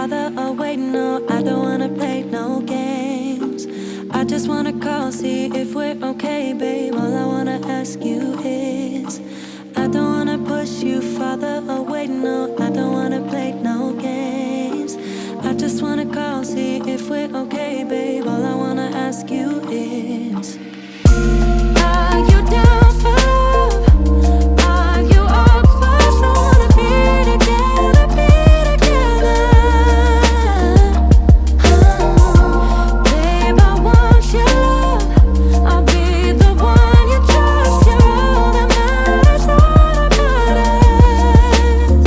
farther away. No, I don't wanna play no games. I just wanna call, see if we're okay, babe. All I wanna ask you is, I don't wanna push you farther away. No, I don't wanna play no games. I just wanna call, see if we're okay, babe. All I wanna ask you is, are you down for love? Are you up for someone to be together, be together? Babe, I want your love. I'll be the one you trust. You're all that matters, all that matters.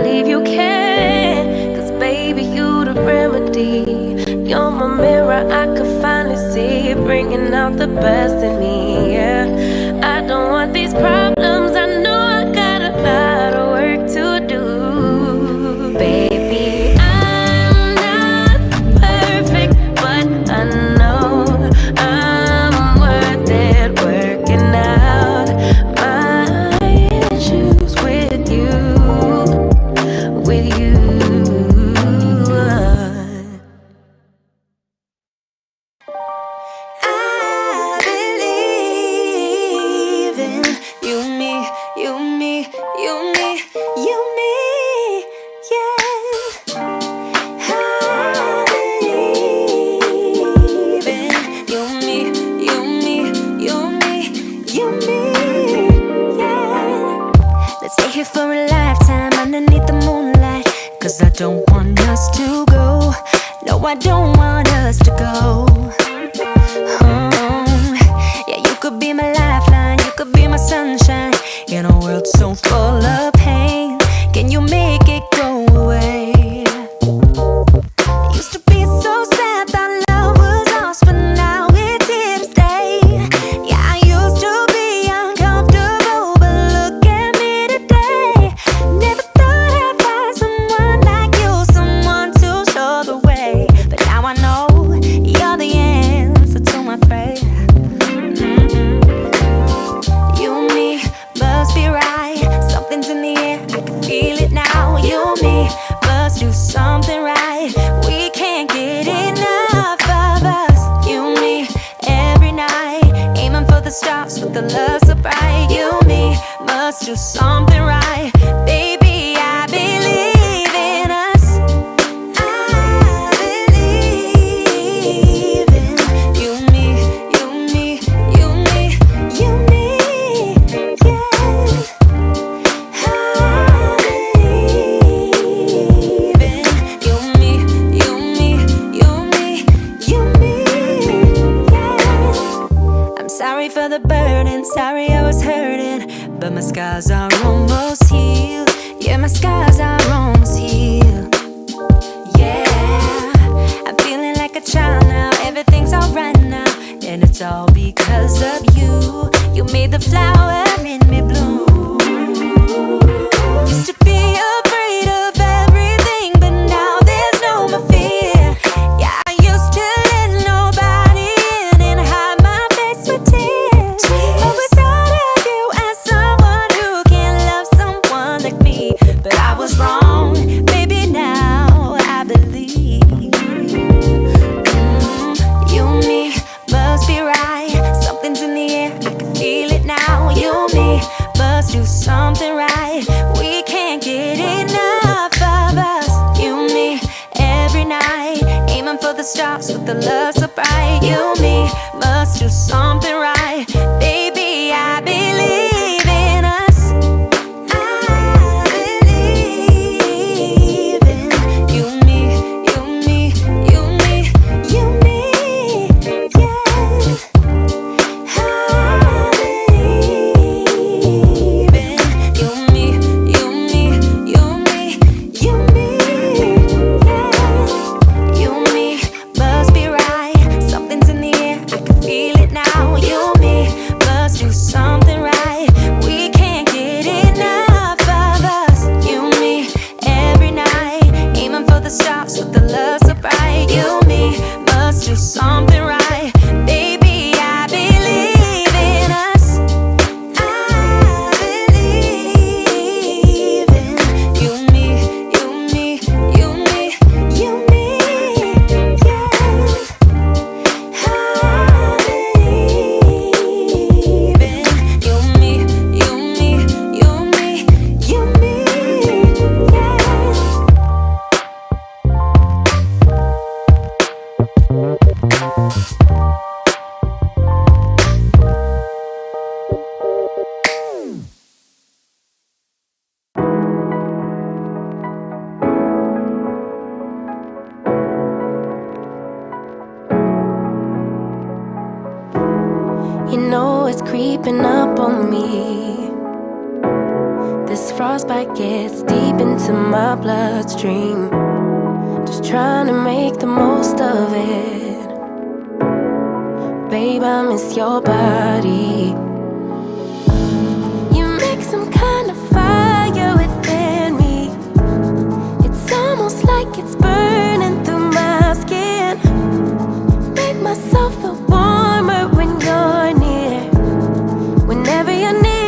believe you can. 'Cause baby, you the remedy. You're my mirror, I can finally see it, bringing out the best in me, yeah. I don't want these problems, I know I got a lot of work to do. Baby, I'm not perfect, but I know I'm worth it, working out my issues with you, with you. I don't want us to go. No, I don't want us to go. Yeah, you could be my lifeline, you could be my sunshine. In a world so full of pain, can you make it go away? Used to be so sad that love was lost, but now it's here to stay. Yeah, I used to be uncomfortable, but look at me today. Never thought I'd find someone like you, someone to show the way. But now I know you're the answer to my prayer. You and me must be right. Something's in the air, I can feel it now. You and me must do something right. We can't get enough of us. You and me every night, aiming for the stars with the love so bright. You and me must do something right. Baby, I believe in us. I believe in you and me, you and me, you and me, you and me, yeah. I believe in you and me, you and me, you and me, you and me, yeah. I'm sorry for the burden, sorry I was hurting, but my scars are almost healed. Yeah, my scars are almost healed. Yeah, I'm feeling like a child now, everything's alright now, and it's all because of you. You made the flower in me bloom. Used to be afraid of everything, but now there's no more fear. Yeah, I used to let nobody in and hide my face with tears. Always thought of you as someone who can love someone like me, but I was wrong. Baby, now I believe. You and me must be right. Something's in the air, I can feel it now. You and me must do something right. We can't get enough of us. You and me every night, aiming for the stars with the love so bright. You and me must do something right. Baby, I believe in us. I believe in you and me, you and me, you and me, you and me, yeah. I believe in you and me, you and me, you and me, you and me, yeah. You and me must be right. Something's in the air, I can feel it now. You and me must do something right. We can't get enough of us. You and me every night, aiming for the stars with the love so bright. You and me must do something right. Baby, I believe in us. I believe in you and me, you and me, you and me, you and me, yeah. I believe in you and me, you and me, you and me, you and me, yeah. You know it's creeping up on me. This frostbite gets deep into my bloodstream. Just trying to make the most of it. Babe, I miss your body. You make some kind of fire within me. It's almost like it's burning through my skin. Make myself feel warmer when you're near. Whenever you're near,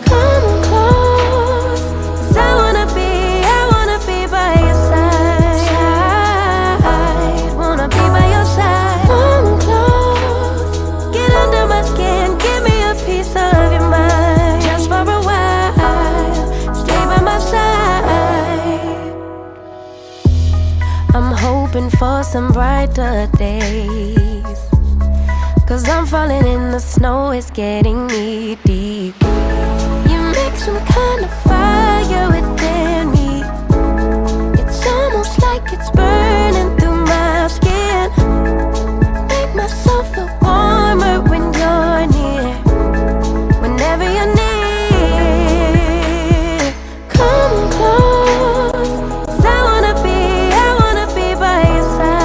come close. 'Cause I wanna be by your side. Wanna be by your side. Come close. Get under my skin. Give me a piece of your mind. Just for a while. Stay by my side. I'm hoping for some brighter days. 'Cause I'm falling in the snow, it's getting knee deep. You make some kind of fire within me. It's almost like it's burning through my skin. Make myself feel warmer when you're near. Whenever you're near, come close. 'Cause I wanna be by your side.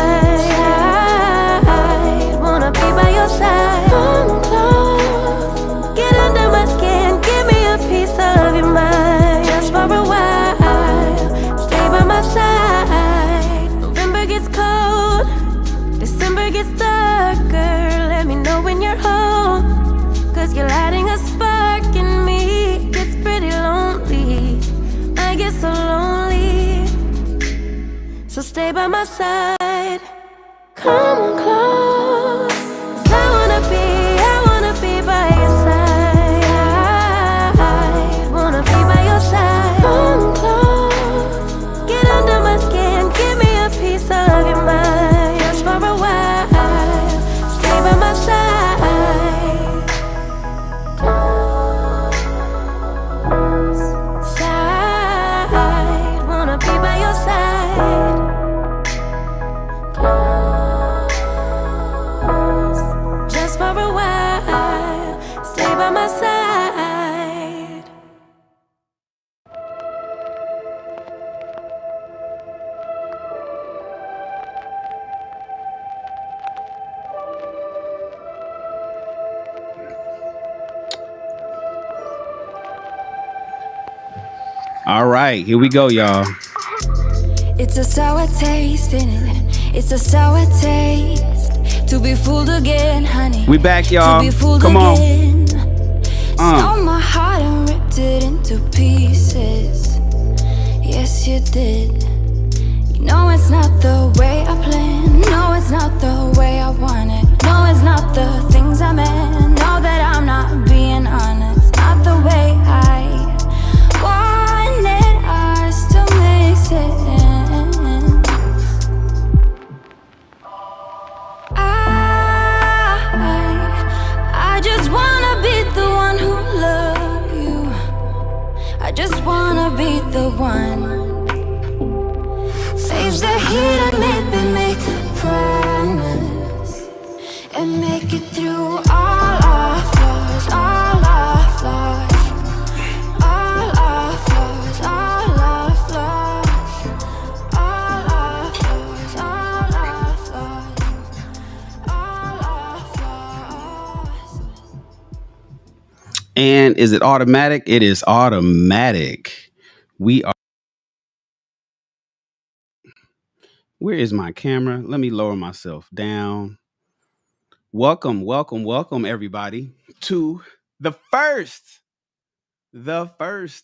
Wanna be by your side. Come close. Get under my skin. Give me a piece of your mind. Just for a while. Stay by my side. November gets cold. December gets darker. Let me know when you're home. 'Cause you're lighting a spark in me. Gets pretty lonely. I get so lonely. So stay by my side. Come close. 'Cause I wanna be by your side. Wanna be by your side. Come close. Get under my skin. Give me a piece of your mind. Just for a while. Stay by my side. Close. Side. Wanna be by your side. Close. Just for a while. Stay by my side. All right, here we go, y'all. It's a sour taste in it. It's a sour taste. To be fooled again, honey. We back, y'all. To be fooled Come on. again. Stole my heart and ripped it into pieces. Yes, you did. You know it's not the way I planned. No, it's not the way I want it. No, it's not the things I meant. Know that I'm not being honest. Not the way I wanted us to make sense. I just wanna be the one who loves you. I just wanna be the one. Face the heat and maybe make a promise. And make it through all our flaws, all our flaws. All our flaws, all our flaws. All our flaws, all our flaws. All our flaws. And is it automatic? It is automatic. We are. Where is my camera? Let me lower myself down. Welcome, welcome, welcome, everybody, to the first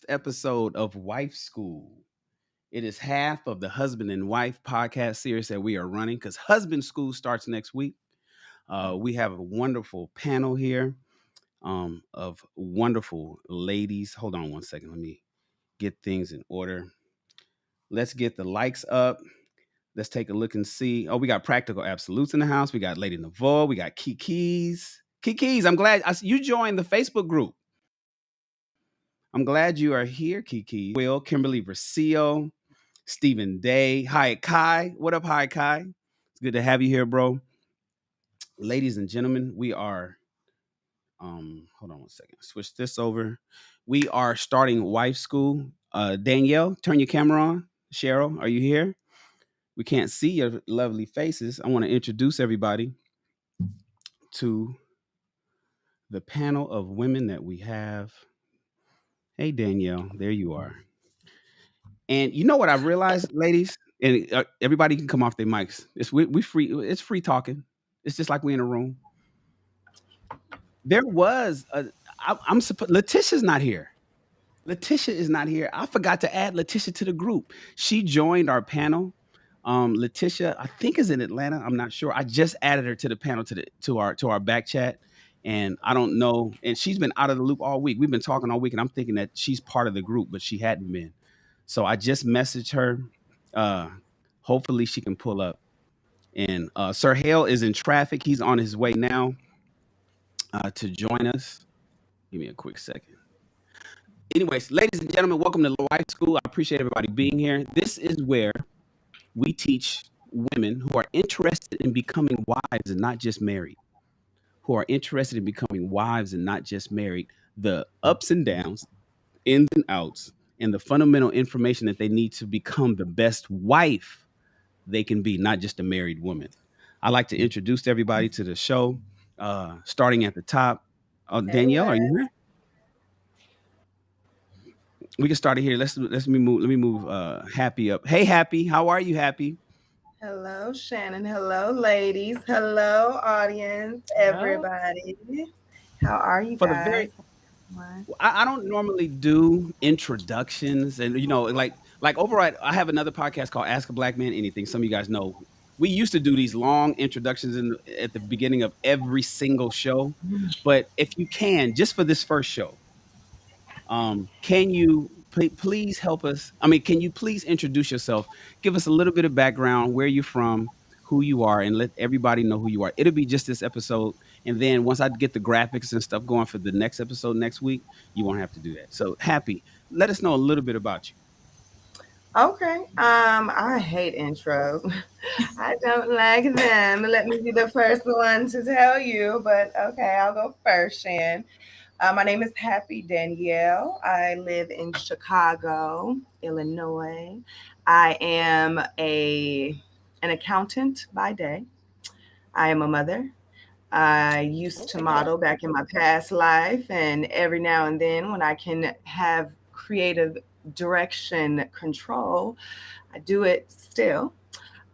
episode of Wife School. It is half of the Husband and Wife podcast series that we are running because Husband School starts next week. We have a wonderful panel here of wonderful ladies. Hold on one second. Let me get things in order. Let's get the likes up. Let's take a look and see. Oh, we got Practical Absolutes in the house. We got Lady Navol. We got Kiki's. Kiki's, I'm glad you joined the Facebook group. I'm glad you are here, Kiki. Will, Kimberly Versillo, Stephen Day. Hi, Kai. What up, hi, Kai? It's good to have you here, bro. Ladies and gentlemen, we are Hold on one second. Switch this over. We are starting wife school. Danielle, turn your camera on. Cheryl, are you here? We can't see your lovely faces. I want to introduce everybody to the panel of women that we have. Hey, Danielle, there you are. And you know what I realized, ladies, and everybody can come off their mics. We free. It's free talking. It's just like we in a room. There was a. I'm supposed. Letitia's not here. Letitia is not here. I forgot to add Letitia to the group. She joined our panel. Letitia, I think, is in Atlanta. I'm not sure. I just added her to the panel to our back chat, and I don't know. And she's been out of the loop all week. We've been talking all week, and I'm thinking that she's part of the group, but she hadn't been. So I just messaged her. Uh, Hopefully, she can pull up. And Sir Hale is in traffic. He's on his way now to join us. Give me a quick second. Anyways, ladies and gentlemen, welcome to Life School. I appreciate everybody being here. This is where we teach women who are interested in becoming wives and not just married, who are interested in becoming wives and not just married, the ups and downs, ins and outs, and the fundamental information that they need to become the best wife they can be, not just a married woman. I'd like to introduce everybody to the show, starting at the top. Hey, Danielle, are Wes. you here? We can start it here. Let me move. Let me move. Happy up. Hey, Happy. How are you, Happy? Hello, Shannon. Hello, ladies. Hello, audience, Well, everybody. How are you for the very, guys? Everyone? I don't normally do introductions, and like over at I have another podcast called Ask a Black Man Anything. Some of you guys know we used to do these long introductions at the beginning of every single show, but if you can, just for this first show, can you please help us? I mean, can you please introduce yourself? Give us a little bit of background, where you're from, who you are, and let everybody know who you are. It'll be just this episode. And then once I get the graphics and stuff going for the next episode next week, you won't have to do that. So Happy, let us know a little bit about you. Okay. I hate intros. I don't like them. Let me be the first one to tell you, but okay, I'll go first, Shan. My name is Happy Danielle. I live in Chicago, Illinois. I am an accountant by day. I am a mother. I used to model back in my past life, and every now and then, when I can have creative direction control, I do it still.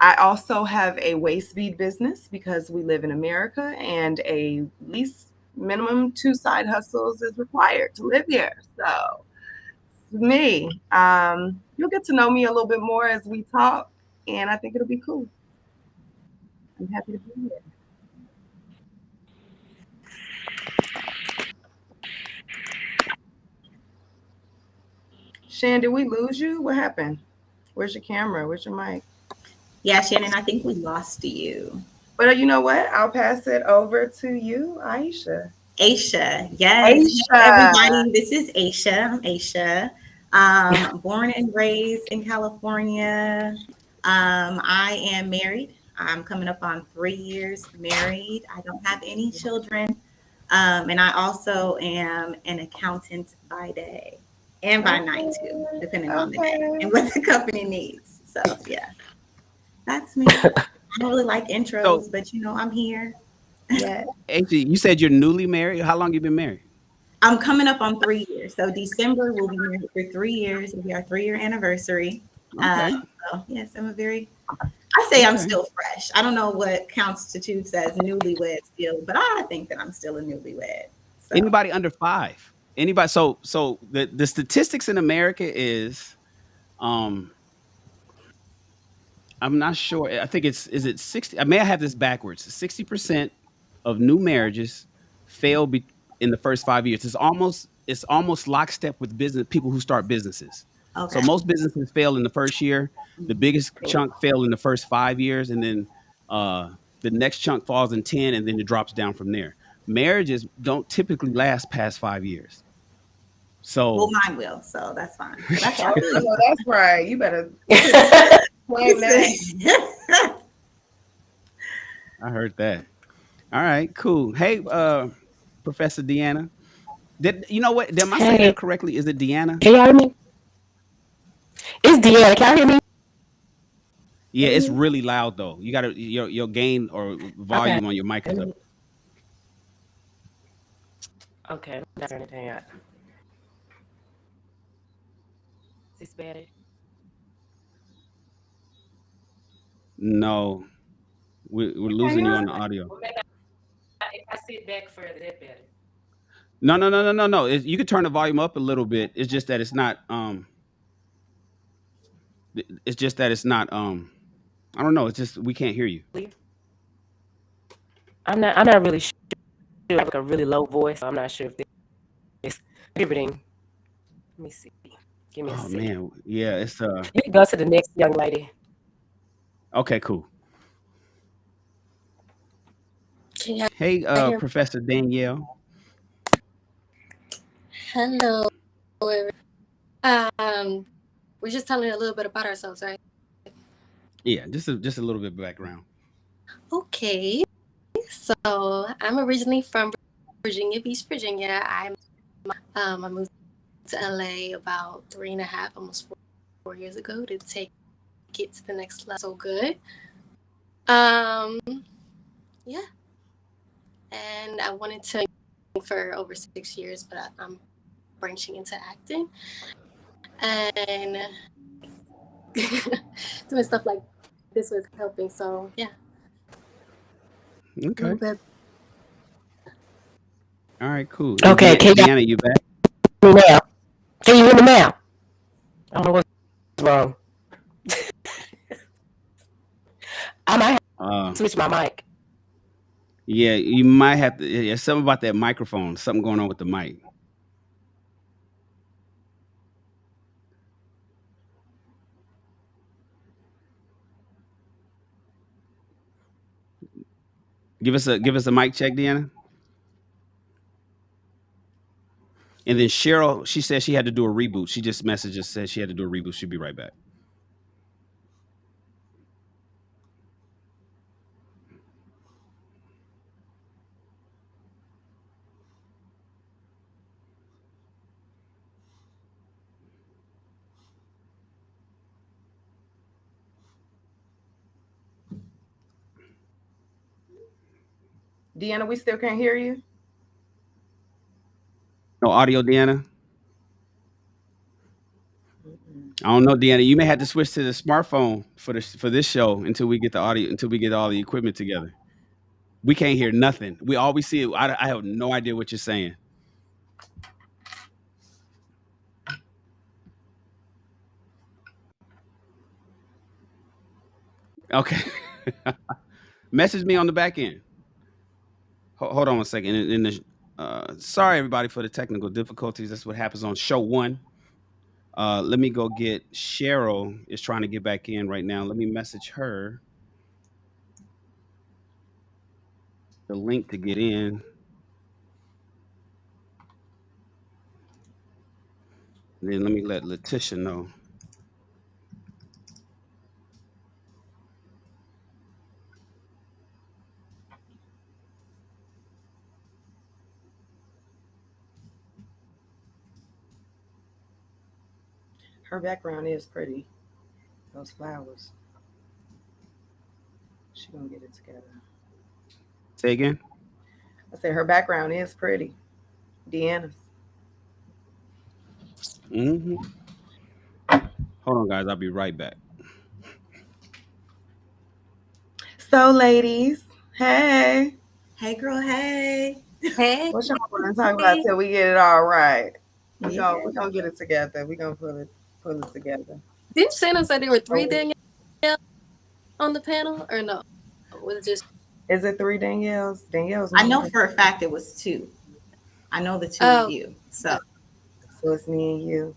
I also have a waist bead business because we live in America, and a least minimum two side hustles is required to live here. So, me, you'll get to know me a little bit more as we talk, and I think it'll be cool. I'm happy to be here. Shan, did we lose you? What happened? Where's your camera? Where's your mic? Yeah, Shannon, I think we lost you. But you know what? I'll pass it over to you, Aisha. Aisha, yes. Hey, Aisha. everybody. This is Aisha. I'm Aisha. Born and raised in California. I am married. I'm coming up on 3 years married. I don't have any children. And I also am an accountant by day and by night, too, depending on the day and what the company needs. So, yeah, that's me. I don't really like intros, So, but I'm here. Yeah. AJ, you said you're newly married. How long you been married? I'm coming up on 3 years. So December we'll be married for 3 years. It'll be our 3 year anniversary. Um, Okay. so yes, I say I'm Okay. still fresh. I don't know what constitutes as newlywed still, but I think that I'm still a newlywed. So Anybody under 5? Anybody? So the statistics in America is um I'm not sure. I think is it 60? I may have this backwards. 60% of new marriages fail in the first 5 years. It's almost lockstep with business people who start businesses. So okay, most businesses fail in the first year. The biggest cool. chunk fail in the first 5 years, and then uh, the next chunk falls in 10, and then it drops down from there. Marriages don't typically last past 5 years. Well, So mine will, so that's fine. That's Oh, all you good. know that's right. You better claim that. I heard that. All right, cool. Hey, Professor Deanna. Did you know what? Am I saying that Hey, correctly? Is it Deanna? can y'all hear me? It's Deanna. Can y'all hear me? Yeah, it's really loud though. You gotta your gain or Okay. volume on your mic is Let up. me- Okay. That's anything out. Is this better? No, we're Can losing you? you on the audio. Well, maybe if I sit back further, that better. No, no, no, no, no, no. You can turn the volume up a little bit. It's just that it's not. It's just that it's not. I don't know. It's just we can't hear you. I'm not really sure. I have like a really low voice. So I'm not sure if this everything. Let me see. Give me a Oh second. man, yeah. It's You can go to the next young lady. okay. Cool. Can y'all Hey, hear me? Professor Danielle. Hello, everyone. We're just telling a little bit about ourselves, right? Yeah, just a little bit of background. Okay. So I'm originally from Virginia Beach, Virginia. I moved to LA about 3.5, almost 4 years ago to take it to the next level. So good. Um, yeah. And I wanted to for over 6 years, but I'm branching into acting and doing stuff like this was helping. So yeah, a Okay. little bit. All right. Cool. And Okay. Can y'all Deanna, you back? hear me now? Can you hear me now? I don't know what's wrong. I might have Uh, to switch my mic. yeah, you might have to. Yeah, something about that microphone. Something going on with the mic. Give us a mic check, Deanna. And then Cheryl, she said she had to do a reboot. She just messaged us said she had to do a reboot. She'll be right back. Deanna, we still can't hear you. No audio, Deanna. I don't know, Deanna. You may have to switch to the smartphone for this show until we get the audio until we get all the equipment together. We can't hear nothing. We all we see. I have no idea what you're saying. Okay, message me on the back end. Hold on 1 second. Sorry everybody for the technical difficulties. That's what happens on show one. Let me go get Cheryl is trying to get back in right now. Let me message her the link to get in. And then let me let Letitia know. Her background is pretty. Those flowers. She gonna get it together. Say again. I said her background is pretty. Deanna's. Hmm. Hold on, guys. I'll be right back. So, ladies, hey, Hey, girl. Hey. Hey, what y'all want to talk about till we get it all right? We Yeah. gonna we gonna get it together. We gonna pull it together. didn't Shannon say there were three Oh, Danielle on the panel, or no? Was it just is it 3 Danielles? Danielle's I not know here. for a fact it was two. I know the two of oh? you. So So it's me and you.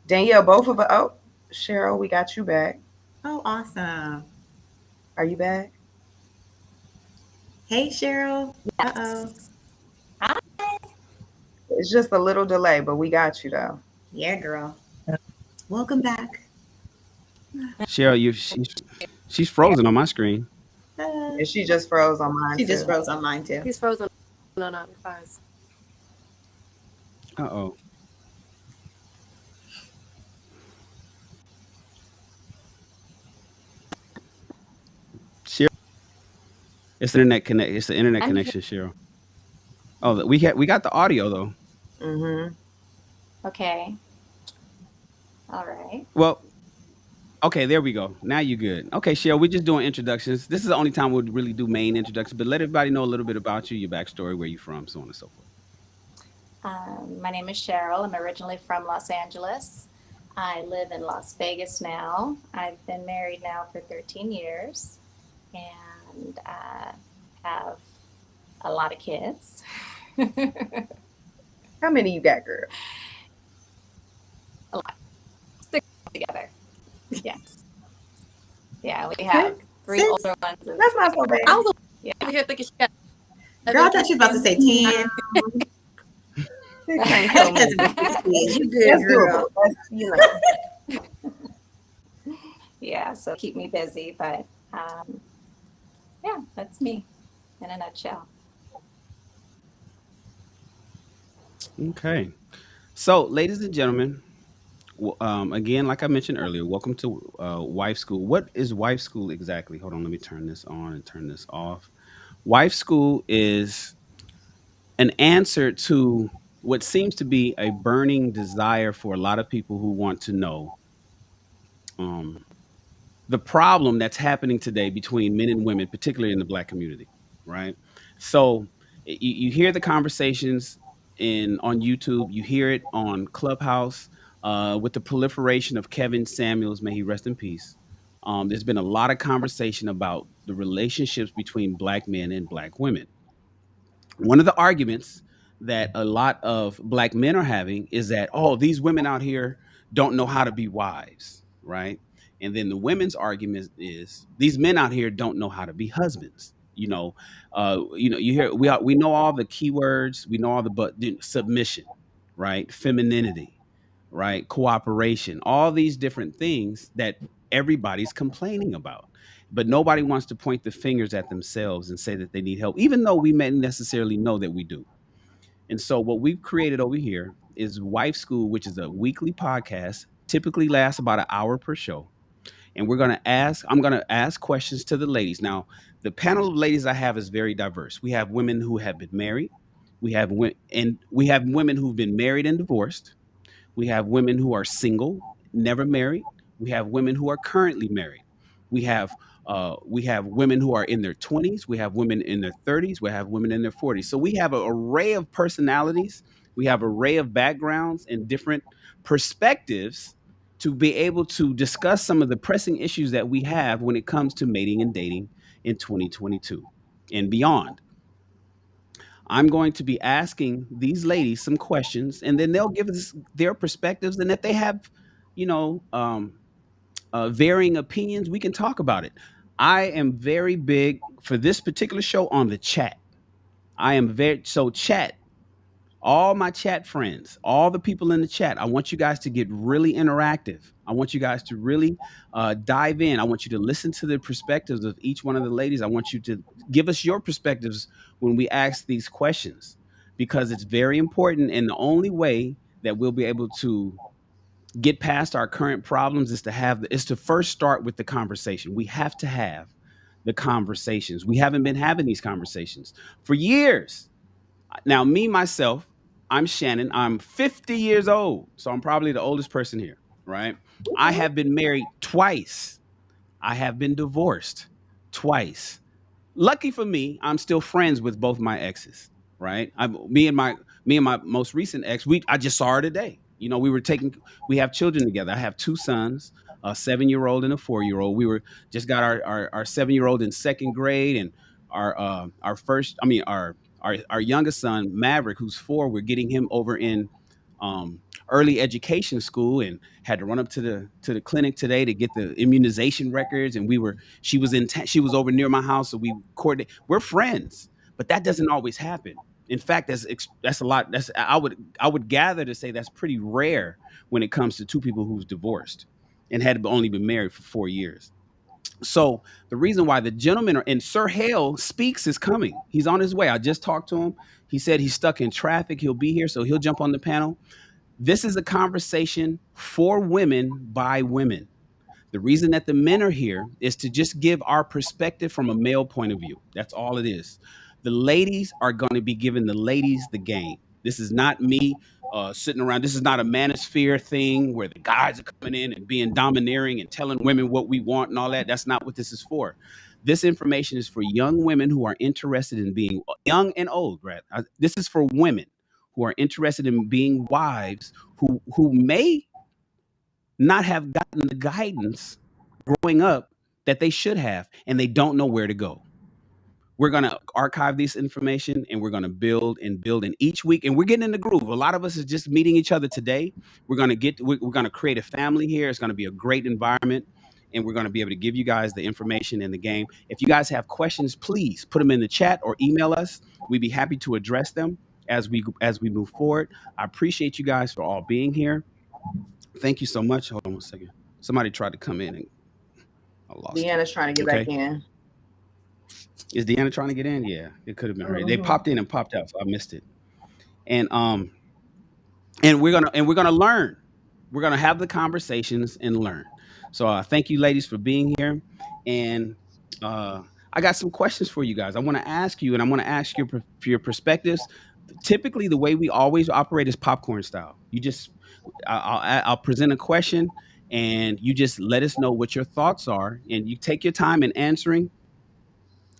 Danielle, both of us. Oh, Cheryl, we got you back. oh, awesome. Are you back? Hey, Cheryl. Uh-oh. It's just a little delay, but we got you though. Yeah, girl. Welcome back. Cheryl, she's frozen on my screen. Uh, And she just froze on mine she just too. froze on mine too. He's frozen on our cars. Uh-oh. Cheryl, it's the internet I'm here. connection, Cheryl. Oh, we got the audio though. Mm-hmm. Okay. All right. Well, okay, there we go. Now you're good. Okay, Cheryl, we're just doing introductions. This is the only time we'll really do main introductions, but let everybody know a little bit about you, your backstory, where you're from, so on and so forth. My name is Cheryl. I'm originally from Los Angeles. I live in Las Vegas now. I've been married now for 13 years and have a lot of kids. How many you got, girl? A lot. Six together. Yes. Yeah, we have Six? three Six? older ones. And, That's not so bad. I was yeah. over here thinking she got Girl, I thought you were about to say 10. Six ain't so That's many. you good, That's girl. doable. Yeah, so keep me busy, but yeah, that's me in a nutshell. Okay. So, ladies and gentlemen, again, like I mentioned earlier, welcome to Wife School. What is Wife School exactly? Hold on, let me turn this on and turn this off. Wife School is an answer to what seems to be a burning desire for a lot of people who want to know um, the problem that's happening today between men and women, particularly in the Black community, right? So you hear the conversations in on YouTube, you hear it on Clubhouse with the proliferation of Kevin Samuels, may he rest in peace. There's been a lot of conversation about the relationships between Black men and Black women. One of the arguments that a lot of Black men are having is that, oh, these women out here don't know how to be wives, right? And then the women's argument is these men out here don't know how to be husbands. You hear we know all the keywords, we know all the submission, right? Femininity, right? Cooperation, all these different things that everybody's complaining about, but nobody wants to point the fingers at themselves and say that they need help, even though we may necessarily know that we do. And so, what we've created over here is Wife School, which is a weekly podcast, typically lasts about an hour per show. And I'm going to ask questions to the ladies. Now, the panel of ladies I have is very diverse. We have women who have been married, we have women who've been married and divorced. We have women who are single, never married. We have women who are currently married. We have we have women who are in their 20s. We have women in their 30s. We have women in their 40s. So we have an array of personalities. We have an array of backgrounds and different perspectives to be able to discuss some of the pressing issues that we have when it comes to mating and dating in 2022 and beyond. I'm going to be asking these ladies some questions, and then they'll give us their perspectives. And if they have, you know, varying opinions, we can talk about it. I am very big for this particular show on the chat. I am very so chat. All my chat friends, all the people in the chat, I want you guys to get really interactive. I want you guys to really dive in. I want you to listen to the perspectives of each one of the ladies. I want you to give us your perspectives when we ask these questions, because it's very important. And the only way that we'll be able to get past our current problems is to first start with the conversation. We have to have the conversations. We haven't been having these conversations for years. Now, me myself, I'm Shannon. I'm 50 years old, so I'm probably the oldest person here, right? I have been married twice. I have been divorced twice. Lucky for me, I'm still friends with both my exes, right? Me and my most recent ex, I just saw her today. You know, we have children together. I have two sons, a 7-year-old and a 4-year-old. We were just got our 7-year-old in second grade, and our first, I mean our youngest son Maverick, who's 4. We're getting him over in early education school, and had to run up to the clinic today to get the immunization records. And she was over near my house, so we coordinate. We're friends, but that doesn't always happen. In fact, that's a lot. I would gather to say that's pretty rare when it comes to two people who's divorced and had only been married for 4 years. So the reason why the gentlemen are, and Sir Hale Speaks is coming. He's on his way. I just talked to him. He said he's stuck in traffic. He'll be here, so he'll jump on the panel. This is a conversation for women by women. The reason that the men are here is to just give our perspective from a male point of view. That's all it is. The ladies are going to be giving the ladies the game. This is not me sitting around. This is not a manosphere thing where the guys are coming in and being domineering and telling women what we want and all that. That's not what this is for. This information is for young women who are interested in being young and old, Brad. This is for women who are interested in being wives who may not have gotten the guidance growing up that they should have, and they don't know where to go. We're going to archive this information and we're going to build and build. And each week, and we're getting in the groove. A lot of us is just meeting each other today. We're going to create a family here. It's going to be a great environment. And we're going to be able to give you guys the information in the game. If you guys have questions, please put them in the chat or email us. We'd be happy to address them as we move forward. I appreciate you guys for all being here. Thank you so much. Hold on one second. Somebody tried to come in and I lost it. Deanna's trying to get back in. Is Deanna trying to get in? Yeah, it could have been her. They popped in and popped out, so I missed it. And we're gonna learn. We're gonna have the conversations and learn. So thank you, ladies, for being here. And I got some questions for you guys. I want to ask you, and I'm going to ask you for your perspectives. Typically, the way we always operate is popcorn style. I'll present a question, and you just let us know what your thoughts are, and you take your time in answering.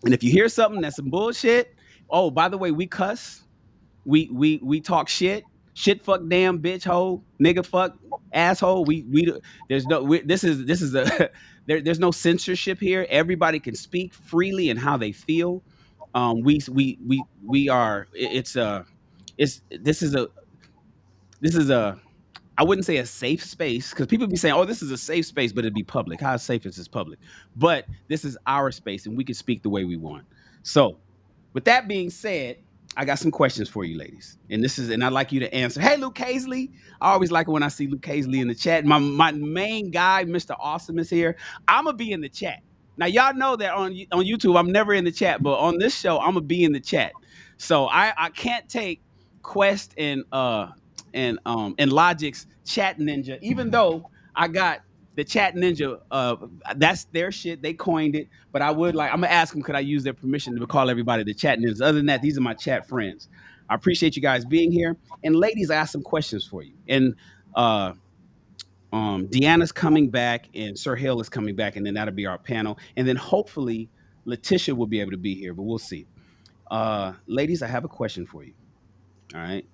And if you hear something that's some bullshit, oh, by the way, we cuss, we talk shit, fuck, damn, bitch, hoe, nigga, fuck, asshole. There's no, this is a there's no censorship here. Everybody can speak freely and how they feel. We are. This is a I wouldn't say a safe space, because people be saying, oh, this is a safe space, but it'd be public. How safe is this public? But this is our space, and we can speak the way we want. So with that being said, I got some questions for you, ladies. And I'd like you to answer. Hey, Luke Hazley. I always like it when I see Luke Hazley in the chat. My main guy, Mr. Awesome, is here. I'm going to be in the chat. Now, y'all know that on YouTube, I'm never in the chat, but on this show, I'm going to be in the chat. So I can't take Quest and Logic's Chat Ninja, even though I got the Chat Ninja. That's their shit. They coined it. But I'm gonna ask them, could I use their permission to call everybody the Chat Ninjas? Other than that, these are my chat friends. I appreciate you guys being here. And ladies, I have some questions for you. And Deanna's coming back, and Sir Hill is coming back, and then that'll be our panel. And then hopefully Letitia will be able to be here, but we'll see. Ladies, I have a question for you. All right.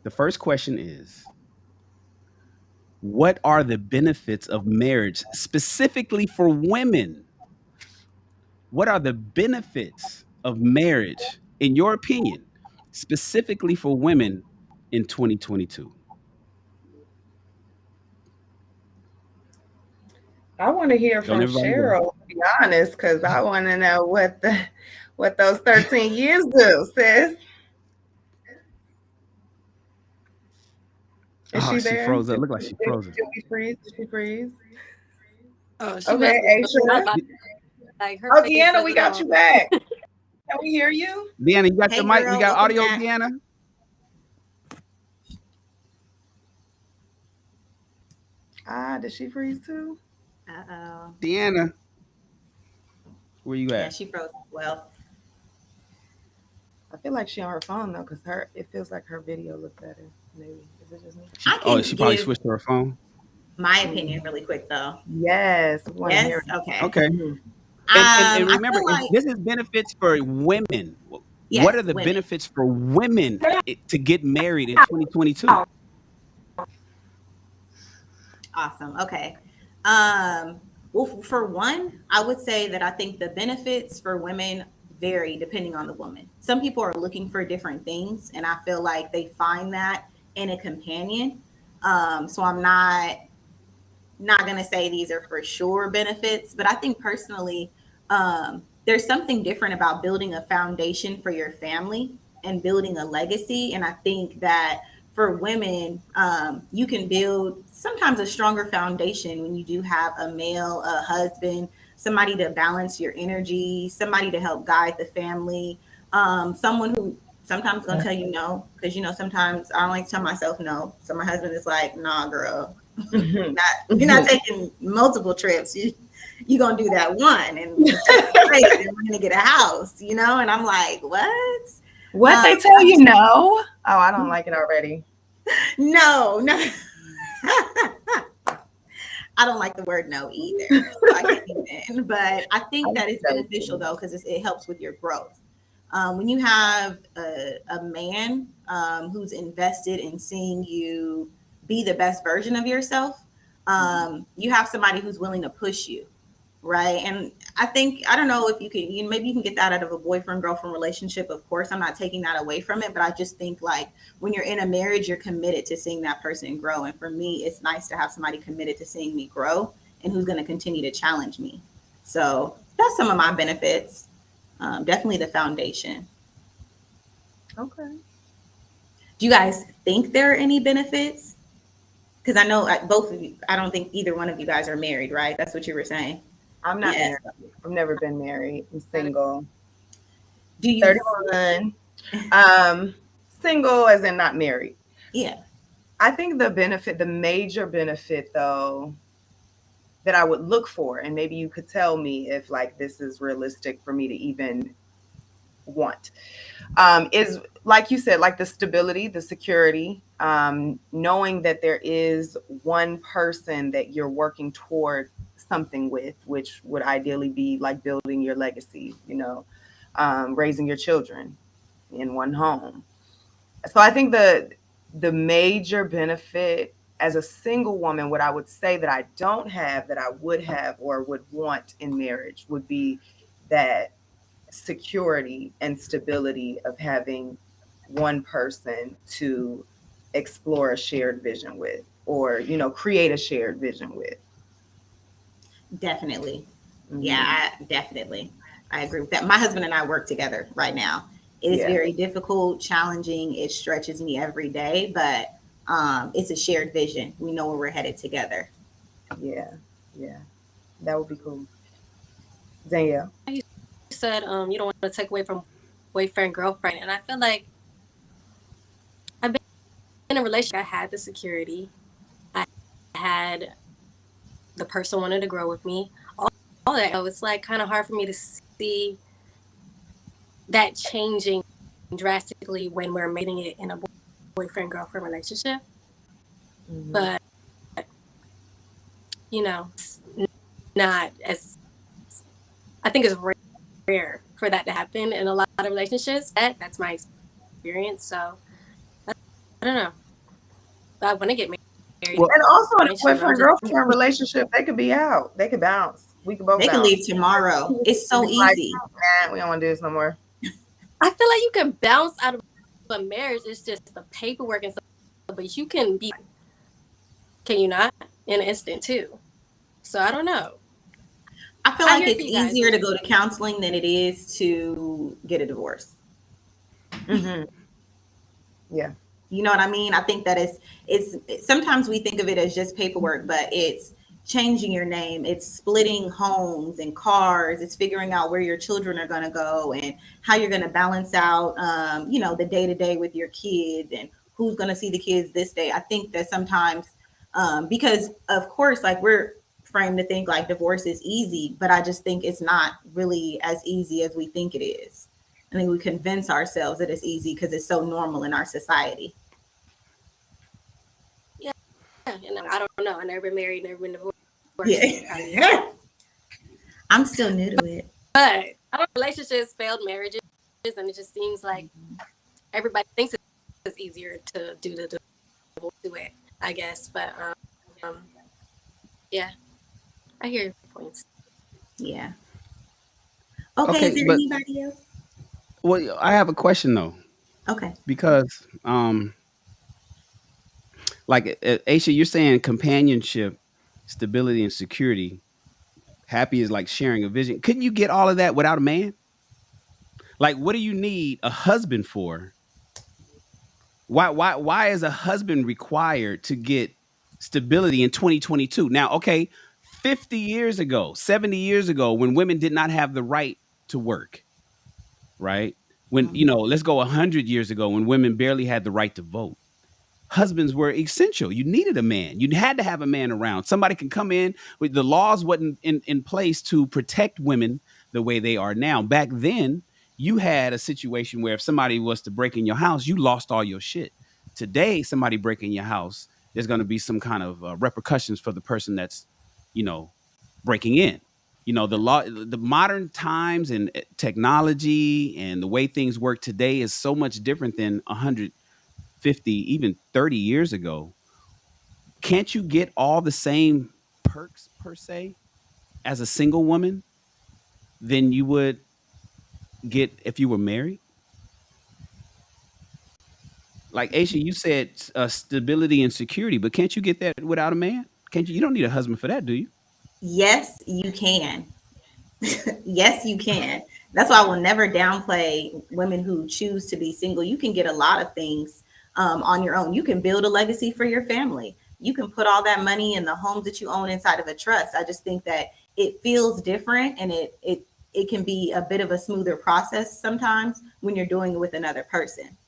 The first question is, what are the benefits of marriage specifically for women? What are the benefits of marriage, in your opinion, specifically for women in 2022? I want to hear from Cheryl, to be honest, because I want to know what those 13 years do, sis. Is she there? She froze up. Look like she froze. Did we freeze? Did she freeze? Oh, okay, Aisha. Deanna, we got you back. Can we hear you? Deanna, you got your mic? We got audio, Deanna? Did she freeze too? Uh-oh. Deanna, where you at? Yeah, she froze as well. I feel like she on her phone though, because it feels like her video looked better. Maybe. Is it just me? She probably switched to her phone. My opinion really quick though. Yes. Yes. Okay. Mm-hmm. And remember, this is benefits for women. Yes, what are the benefits for women to get married in 2022? Awesome. Okay. Well, for one, I would say that I think the benefits for women vary depending on the woman. Some people are looking for different things, and I feel like they find that in a companion. So I'm not going to say these are for sure benefits, but I think personally, there's something different about building a foundation for your family and building a legacy. And I think that for women, you can build sometimes a stronger foundation when you do have a male, a husband, somebody to balance your energy, somebody to help guide the family, someone who sometimes gonna tell you no, because sometimes I don't like to tell myself no. So my husband is like, nah, girl, you're not taking multiple trips. You gonna do that one, and we're gonna get a house, And I'm like, what? What they tell you no? Oh, I don't like it already. No. I don't like the word no either. So I can't even. But I think that it's beneficial though, because it helps with your growth. When you have a man who's invested in seeing you be the best version of yourself, you have somebody who's willing to push you, right? And I don't know if you can, maybe you can get that out of a boyfriend girlfriend relationship. Of course, I'm not taking that away from it, but I just think like when you're in a marriage, you're committed to seeing that person grow. And for me, it's nice to have somebody committed to seeing me grow and who's going to continue to challenge me. So that's some of my benefits. Definitely the foundation. Okay. Do you guys think there are any benefits? Because I know both of you, I don't think either one of you guys are married, right? That's what you were saying. I'm not married. I've never been married. I'm single. Do you 31? Single as in not married. Yeah. I think the major benefit though, that I would look for, and maybe you could tell me if like this is realistic for me to even want, is like you said, like the stability, the security, knowing that there is one person that you're working toward something with, which would ideally be like building your legacy, raising your children in one home. So I think the major benefit as a single woman, what I would say that I don't have that I would have or would want in marriage would be that security and stability of having one person to explore a shared vision with, or create a shared vision with. Definitely. Yeah, definitely. I agree with that. My husband and I work together right now. It is very difficult, challenging. It stretches me every day, but it's a shared vision. We know where we're headed together. Yeah, that would be cool. Danielle, you said you don't want to take away from boyfriend girlfriend, and I feel like I've been in a relationship. I had the security. I had the person wanted to grow with me. All that. So it's like kind of hard for me to see that changing drastically when we're making it in a boyfriend girlfriend relationship. But it's not as, I think it's rare for that to happen in a lot of relationships. That's my experience. So I don't know. I want to get married. Well, and also in a boyfriend girlfriend relationship, they could be out. They could bounce. We could both. They could leave tomorrow. It's so easy. Nah, we don't want to do this no more. I feel like you can bounce out of a marriage. It's just the paperwork and stuff. But you can be. Can you not in an instant too? So I don't know. I feel like it's easier to go to counseling than it is to get a divorce. Yeah. You know what I mean? I think that it's sometimes we think of it as just paperwork, but it's changing your name. It's splitting homes and cars. It's figuring out where your children are going to go and how you're going to balance out, the day to day with your kids and who's going to see the kids this day. I think that sometimes because, of course, like we're framed to think like divorce is easy, but I just think it's not really as easy as we think it is. I think we convince ourselves that it's easy because it's so normal in our society. Yeah, and I don't know. I never been married, never been divorced. Yeah. I'm still new to it. But relationships, failed marriages, and it just seems like everybody thinks it's easier to do the divorce to it, I guess. But yeah, I hear your points. Yeah. Okay, is there anybody else? Well, I have a question though. Okay. Because like Aisha, you're saying companionship, stability, and security. Happy is like sharing a vision. Couldn't you get all of that without a man? Like, what do you need a husband for Why is a husband required to get stability in 2022? Now, okay, 50 years ago, 70 years ago, when women did not have the right to work, right? When, let's go 100 years ago when women barely had the right to vote. Husbands were essential. You needed a man. You had to have a man around. Somebody can come in with the laws wasn't in place to protect women the way they are now. Back then, you had a situation where if somebody was to break in your house, you lost all your shit. Today, somebody breaking your house, there's going to be some kind of repercussions for the person that's, you know, breaking in. The law, the modern times and technology and the way things work today is so much different than 150, even 30 years ago. Can't you get all the same perks per se as a single woman than you would get if you were married? Like Aisha, you said stability and security, but can't you get that without a man? Can't you? You don't need a husband for that, do you? Yes, you can. Yes, you can. That's why I will never downplay women who choose to be single. You can get a lot of things on your own. You can build a legacy for your family. You can put all that money in the homes that you own inside of a trust. I just think that it feels different, and it can be a bit of a smoother process sometimes when you're doing it with another person.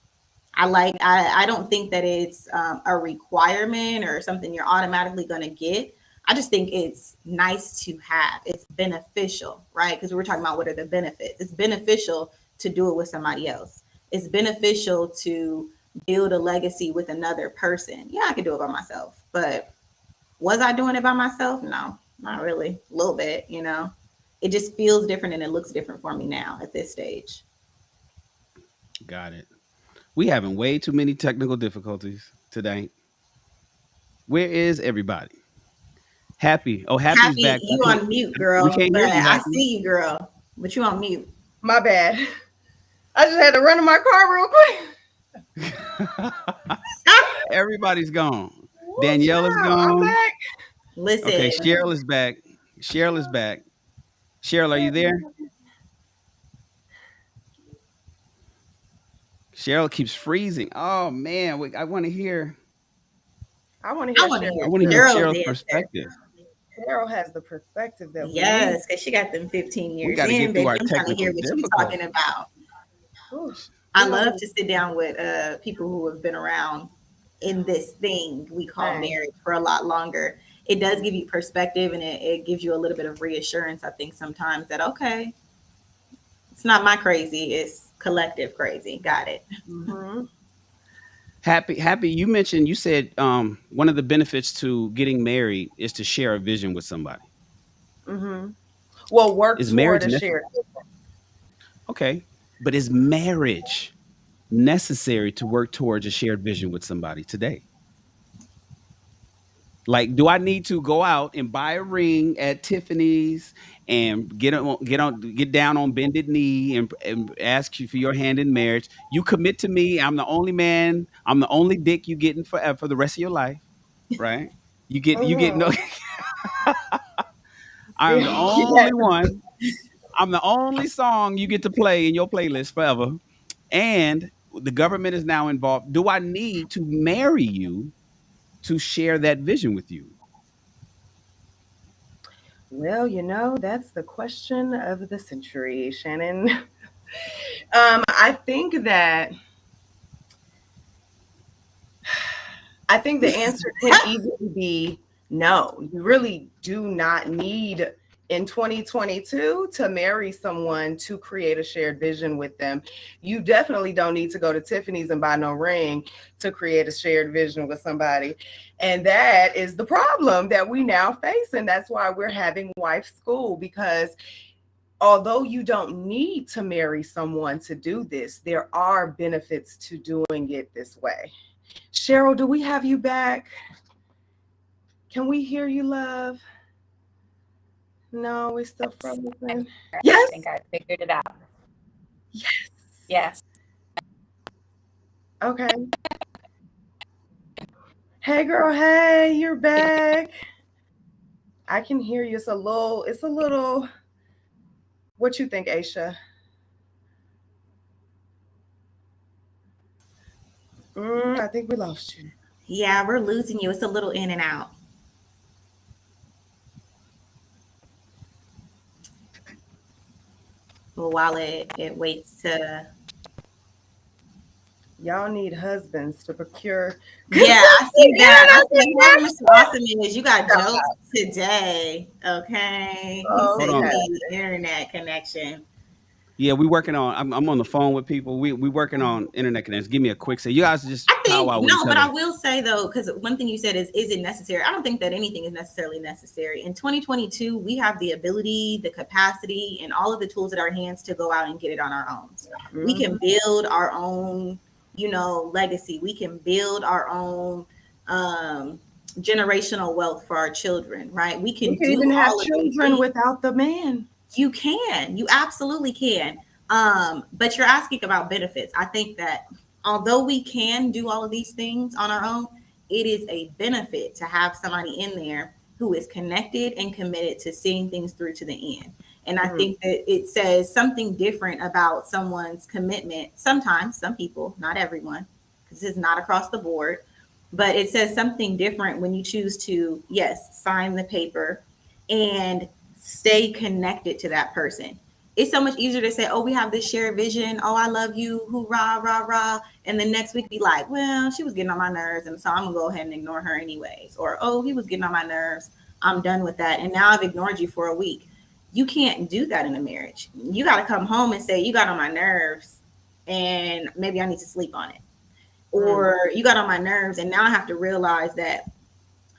I don't think that it's a requirement or something you're automatically going to get. I just think it's nice to have. It's beneficial, right? Because we're talking about what are the benefits. It's beneficial to do it with somebody else. It's beneficial to build a legacy with another person. Yeah, I could do it by myself, but was I doing it by myself? No, not really. A little bit, It just feels different and it looks different for me now at this stage. Got it. We having way too many technical difficulties today. Where is everybody? Happy. Oh, Happy's Happy, back. you on mute, We girl. can't But hear you, I Happy. see you, girl. But you on mute. My bad. I just had to run to my car real quick. Everybody's gone. Woo, Danielle is child, I'm gone. back. Okay, Listen, Cheryl is back. Cheryl is back. Cheryl, are you there? Cheryl keeps freezing. Oh man, I want to hear. I want to I hear want to I Cheryl. hear want to hear Cheryl's Cheryl's answer. perspective. Cheryl has the perspective that we need. Yes, because she got them 15 We years got to in, get through baby. our I'm trying to technical hear what you difficulties. talking about. Ooh, I we're gonna love do to sit down with people who have been around in this thing we call Dang. marriage for a lot longer. It does give you perspective, and it gives you a little bit of reassurance, I think, sometimes that, okay, it's not my crazy, it's collective crazy. Got it. Mm-hmm. Happy. You said one of the benefits to getting married is to share a vision with somebody. Mm-hmm. Well, work Is toward marriage a shared. okay? But is marriage necessary to work towards a shared vision with somebody today? Like, do I need to go out and buy a ring at Tiffany's and get down on bended knee and ask you for your hand in marriage? You commit to me. I'm the only man. I'm the only dick you getting forever for the rest of your life, right? You get no. Mm-hmm. I'm the Get that. only one. I'm the only song you get to play in your playlist forever. And the government is now involved. Do I need to marry you to share that vision with you? Well, that's the question of the century, Shannon. I think that the answer can easily be no. You really do not need in 2022 to marry someone to create a shared vision with them. You definitely don't need to go to Tiffany's and buy no ring to create a shared vision with somebody. And that is the problem that we now face. And that's why we're having wife school, because although you don't need to marry someone to do this, there are benefits to doing it this way. Cheryl, do we have you back? Can we hear you, love? No, we're still frozen. Yes. I think I figured it out. Yes. Yes. Okay. Hey, girl. Hey, you're back. I can hear you. It's a little. What you think, Aisha? I think we lost you. Yeah, we're losing you. It's a little in and out. But while it waits to. Y'all need husbands to procure Yeah, I consistent see that. I see how internet Mr. Awesome is. You got connection. jokes today. Okay. He Hold said you on. Okay. need internet connection. Yeah, we working on. I'm on the phone with people. We working on internet connections. Give me a quick say. You guys just I think powwow with each no, but I other. will say though, because one thing you said is it necessary? I don't think that anything is necessarily necessary. In 2022, we have the ability, the capacity, and all of the tools at our hands to go out and get it on our own. We can build our own, legacy. We can build our own generational wealth for our children, right? We We can could do even have all of these children things. without the man. You can. You absolutely can. But you're asking about benefits. I think that although we can do all of these things on our own, it is a benefit to have somebody in there who is connected and committed to seeing things through to the end. And I Mm. think that it says something different about someone's commitment. Sometimes, some people, not everyone, because this is not across the board, but it says something different when you choose to, yes, sign the paper and stay connected to that person. It's so much easier to say, oh, we have this shared vision. Oh, I love you. Hoorah, rah, rah. And the next week be like, well, she was getting on my nerves. And so I'm going to go ahead and ignore her anyways. Or, oh, he was getting on my nerves. I'm done with that. And now I've ignored you for a week. You can't do that in a marriage. You got to come home and say, you got on my nerves and maybe I need to sleep on it. Or you got on my nerves and now I have to realize that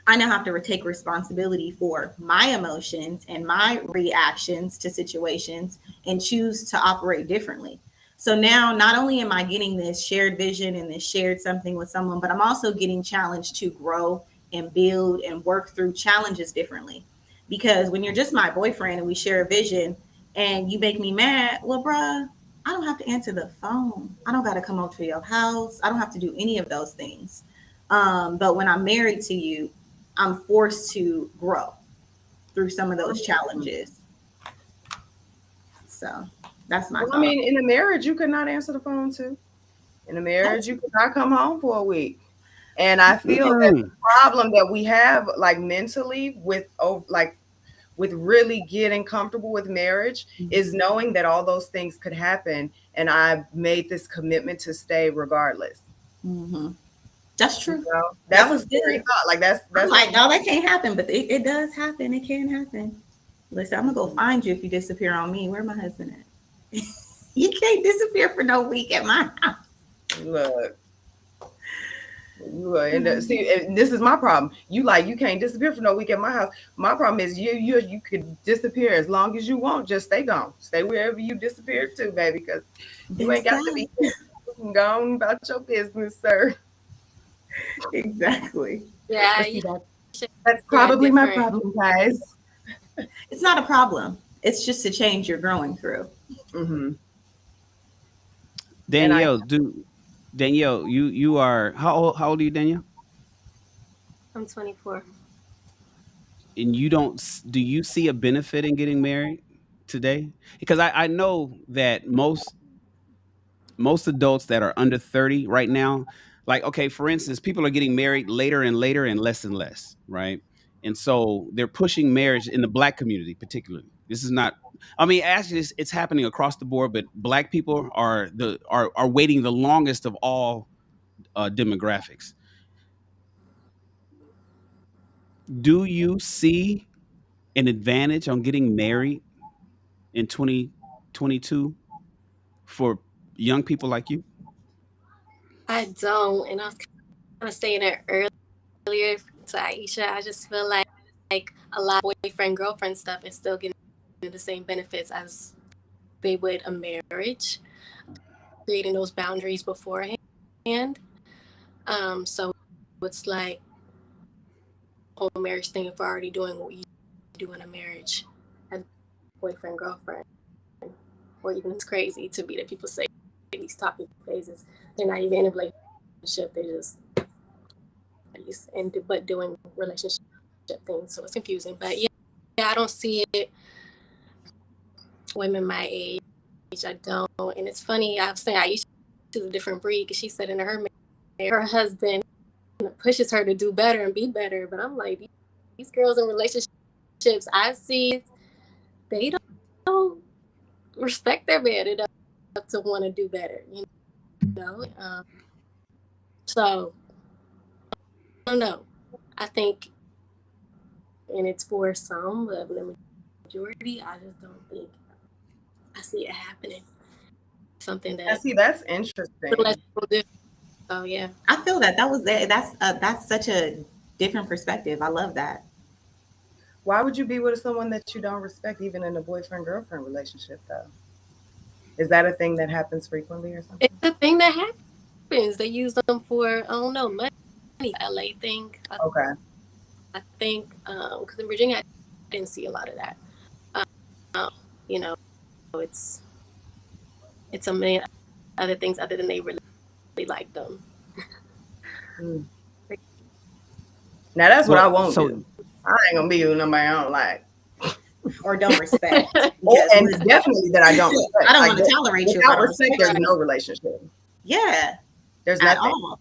I now have to take responsibility for my emotions and my reactions to situations and choose to operate differently. So now not only am I getting this shared vision and this shared something with someone, but I'm also getting challenged to grow and build and work through challenges differently. Because when you're just my boyfriend and we share a vision and you make me mad, well, bruh, I don't have to answer the phone. I don't got to come over to your house. I don't have to do any of those things. But when I'm married to you, I'm forced to grow through some of those challenges. So that's my Well, I thought. mean, in a marriage, you could not answer the phone too. In a marriage, you could not come home for a week. And I feel that the Mm. problem that we have, like mentally, with really getting comfortable with marriage, is knowing that all those things could happen, and I made this commitment to stay regardless. Mm-hmm. That's You true. know, That that's a was scary good. thought. Like I'm that's like, no, that can't happen, but it does happen. It can happen. Listen, I'm gonna go find you if you disappear on me. Where my husband at? You can't disappear for no week at my house. look. You will end up see. And this is my problem. You can't disappear for no week at my house. My problem is you could disappear as long as you want. Just stay gone. Stay wherever you disappeared to, baby. Because you There's ain't got to that. be here. You can go on about your business, sir. Exactly. Yeah, But see you that should That's share a probably my different. problem, guys. it's not a problem. It's just a change you're growing through. Hmm. And I Danielle, Danielle, you are how old are you, Danielle? I'm 24. And you don't do you see a benefit in getting married today? Because I know that most adults that are under 30 right now, like, okay, for instance, people are getting married later and later and less, right? And so they're pushing marriage in the black community particularly. This is not, I mean, actually it's happening across the board, but black people are waiting the longest of all demographics. Do you see an advantage on getting married in 2022 for young people like you? I don't, and I was kind of saying it earlier to Aisha. I just feel like a lot of boyfriend girlfriend stuff is still getting the same benefits as they would a marriage, creating those boundaries beforehand. So it's like whole marriage thing if we're already doing what you do in a marriage as boyfriend girlfriend, or even it's crazy to me that people say these talking phases. They're not even in a relationship. They're just but doing relationship things. So it's confusing. But yeah, I don't see it. Women my age, I don't. And it's funny. I was saying Aisha is a different breed because she said in her her husband pushes her to do better and be better. But I'm like, these girls in relationships I see, they don't respect their man enough to want to do better, you know. So I don't know. I think, and it's for some, but the majority, I just don't think I see it happening. Something I that see. That's interesting. less people do. Oh yeah. I feel that that's such a different perspective. I love that. Why would you be with someone that you don't respect, even in a boyfriend girlfriend relationship? Though, is that a thing that happens frequently or something? It's a thing that happens. They use them for, I don't know, money. LA thing. Okay. I think because in Virginia, I didn't see a lot of that. You know, it's a million other things other than they really like them. Mm. Now that's what I won't so do. I ain't gonna be with nobody I don't like. Or don't respect. And Yes, definitely that I don't respect. I don't Like, want to tolerate you if I without don't respect, respect there's you. no relationship. Yeah, There's at nothing. all.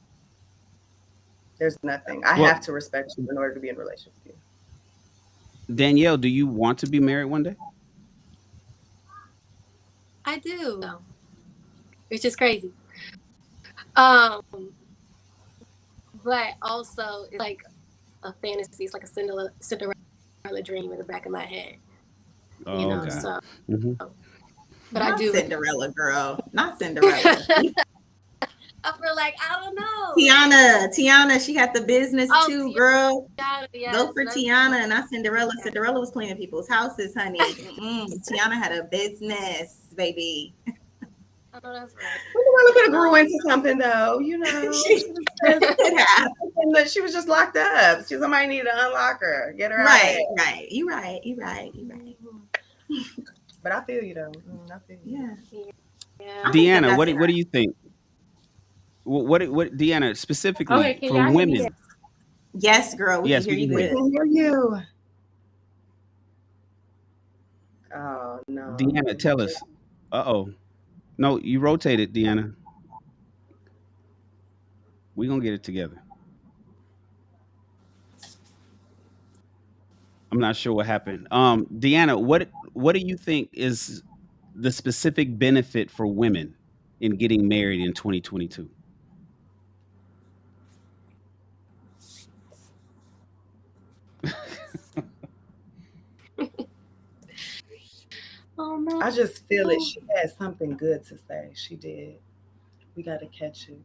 There's nothing. I Well- have to respect you in order to be in a relationship with you. Danielle, do you want to be married one day? I do, which is crazy. But also it's like a fantasy. It's like a Cinderella dream in the back of my head. Oh, You know, okay. so. Mhm. But Not I do. Cinderella, girl. Not Cinderella. I feel like I don't know. Tiana, she got the business too, Tiana, girl. yes, Go for Tiana and not Cinderella. Cinderella was cleaning people's houses, honey. Tiana had a business, baby. I know that's right. Cinderella could have grew into something though, you know. She could have. She was just locked up. Somebody needed to unlock her, get her out. Right. You right. But I feel you though. I feel you. Yeah. Deanna, what do you think? What Deanna specifically Okay, can for y'all hear me? women? Yes, girl. We Yes, can hear we you We can good. can hear you. Oh no. Deanna, tell us. No, you rotated, Deanna. We're gonna get it together. I'm not sure what happened. Deanna, what do you think is the specific benefit for women in getting married in 2022? Oh no. I just feel it. She had something good to say. She did. We got to catch it.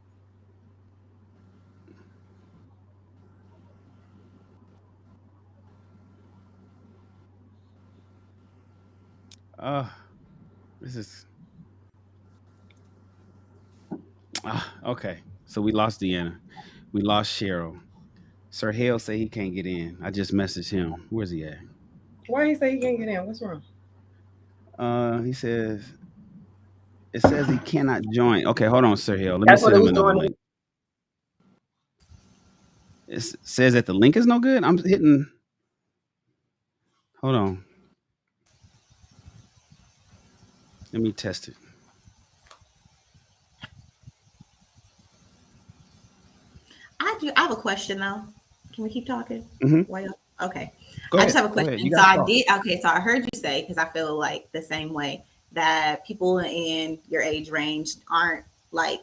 This is okay. So we lost Deanna. We lost Cheryl. Sir Hale say he can't get in. I just messaged him. Where's he at? Why he say he can't get in? What's wrong? He says it says he cannot join. Okay, hold on, Sir Hale. Let me That's what send it him was another doing. link. It says that the link is no good. I'm hitting. Hold on. Let me test it. I have a question though. Can we keep talking? Mhm. Okay. Go I ahead. just have a Go question. ahead. You So got to talk. so I heard you say, because I feel like the same way, that people in your age range aren't like,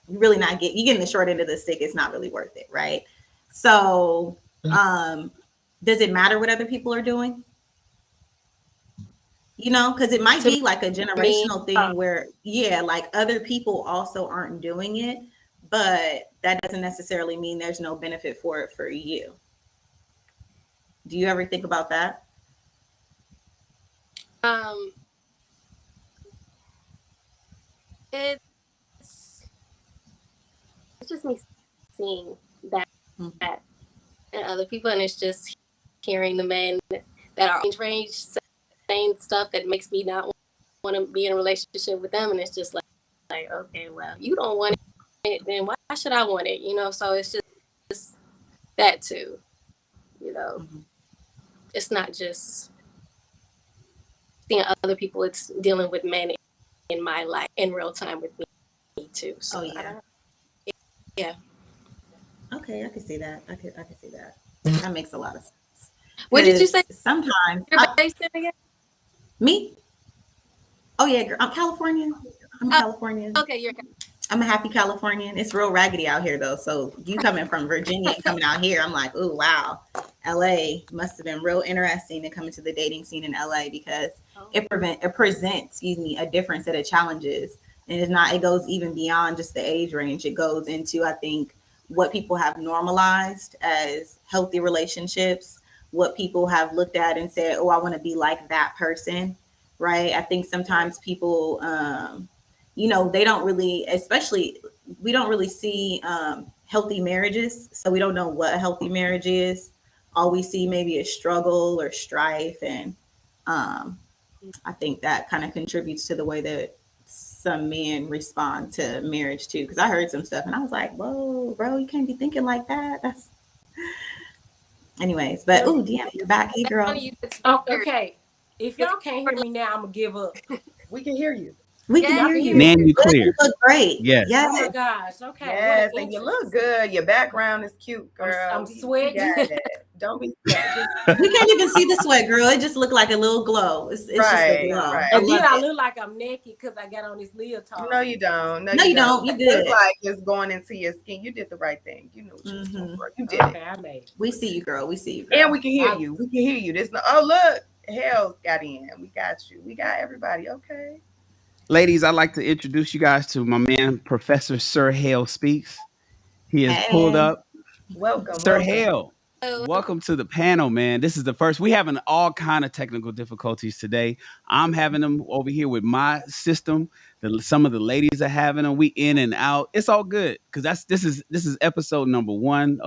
you really not you getting the short end of the stick. It's not really worth it, right? So does it matter what other people are doing? You know, because it might be like a generational thing where, yeah, like other people also aren't doing it, but that doesn't necessarily mean there's no benefit for it for you. Do you ever think about that? It's just me seeing that in other people, and it's just hearing the men that are age range saying stuff that makes me not want to be in a relationship with them, and it's just like okay, well, you don't want it, then why should I want it? You know, so it's just that too. You know, it's not just seeing other people; it's dealing with men in my life in real time with me too. So oh yeah, yeah. Okay, I can see that. I can see that. That makes a lot of sense. Where did you say Because sometimes you're based in again? me, oh yeah, girl, I'm Californian. I'm a Oh, Californian. okay, you're I'm a happy Californian. It's real raggedy out here though. So you coming from Virginia and coming out here, I'm like, oh wow, LA must have been real interesting to come into the dating scene in LA because oh, it presents, excuse me, a different set of challenges. And it's not, it goes even beyond just the age range. It goes into, I think, what people have normalized as healthy relationships, what people have looked at and said, oh, I want to be like that person. Right. I think sometimes people they don't really, especially, we don't really see healthy marriages. So we don't know what a healthy marriage is. All we see maybe is struggle or strife. And um, I think that kind of contributes to the way that some men respond to marriage too. Because I heard some stuff and I was like, whoa, bro, you can't be thinking like that. That's, anyways. But, oh, Deanna, you're back. Hey, that's girl. funny you said Oh, you're okay. If y'all can't hear me now, I'm gonna give up. We can hear you. We yeah, can Y'all hear can hear you. me? Man, you Good. You clear. look great. Yes. Yes. Oh my gosh. Okay. What an Yes, and you look entrance. good. Your background is cute, girl. I'm We sweating. got it. Don't be scared. Just You can't even see the sweat, girl. It just looked like a little glow. It's just a right, glow. I right. And love then I it. look like I'm naked because I got on this leotard. No, you don't. No, No, you you don't. don't. You You look good. like it's going into your skin. You did the right thing. You knew what you was doing, Hmm. girl. You did Okay, it. I made it. We see you, girl. We see you, And girl. we can hear I, you. We can hear you. This no. Oh, look. Hell got in. We got you. We got everybody. Okay. Ladies, I'd like to introduce you guys to my man, Professor Sir Hale Speaks. He has pulled Hey. up. Welcome. Sir Welcome. Hale, so welcome to the panel, man. This is the first. We having all kind of technical difficulties today. I'm having them over here with my system. Some of the ladies are having them. We in and out. It's all good because this is episode number one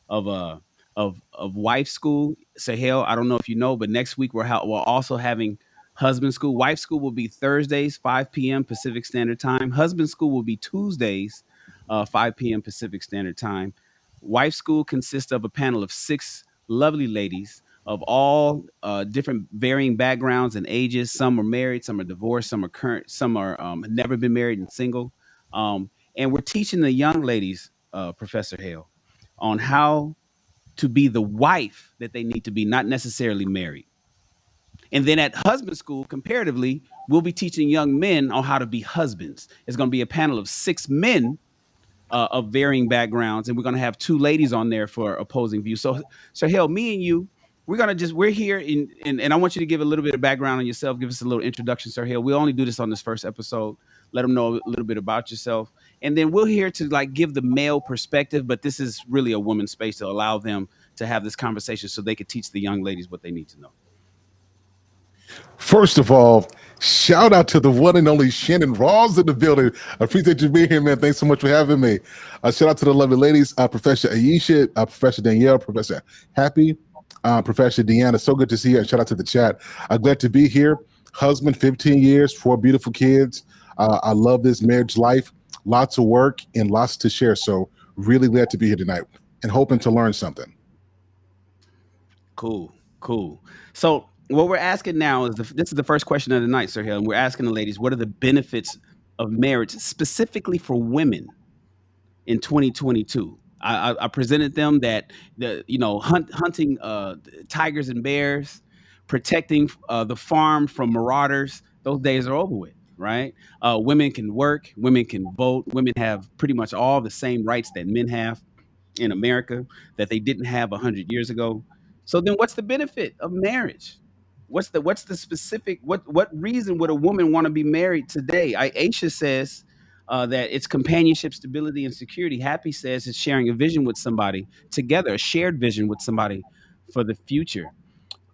of wife school. Sir Hale, I don't know if you know, but next week we're also having husband school. Wife school will be Thursdays, 5 p.m. Pacific Standard Time. Husband school will be Tuesdays, 5 p.m. Pacific Standard Time. Wife School consists of a panel of six lovely ladies of all different varying backgrounds and ages. Some are married, some are divorced, some are current, some are never been married and single. And we're teaching the young ladies, Professor Hale, on how to be the wife that they need to be, not necessarily married. And then at husband school, comparatively, we'll be teaching young men on how to be husbands. It's going to be a panel of six men of varying backgrounds, and we're going to have two ladies on there for opposing views. So Hale, me and you, we're here and I want you to give a little bit of background on yourself. Give us a little introduction, Sir Hale. We only do this on this first episode. Let them know a little bit about yourself, and then we're here to like give the male perspective. But this is really a woman's space to allow them to have this conversation, so they could teach the young ladies what they need to know. First of all, shout out to the one and only Shannon Rawls in the building. I appreciate you being here, man. Thanks so much for having me. Shout out to the lovely ladies, Professor Aisha, Professor Danielle, Professor Happy, Professor Deanna. So good to see you. And shout out to the chat. I'm glad to be here. Husband, 15 years, 4 beautiful kids. I love this marriage life. Lots of work and lots to share. So really glad to be here tonight and hoping to learn something. Cool, cool. So what we're asking now is this is the first question of the night, Sir Hill, and we're asking the ladies, what are the benefits of marriage specifically for women in 2022? I presented them that hunting tigers and bears, protecting the farm from marauders. Those days are over with, right? Women can work, women can vote, women have pretty much all the same rights that men have in America that they didn't have 100 years ago. So then, what's the benefit of marriage? What's the specific what reason would a woman want to be married today? Aisha says that it's companionship, stability, and security. Happy says it's sharing a vision with somebody together, a shared vision with somebody for the future.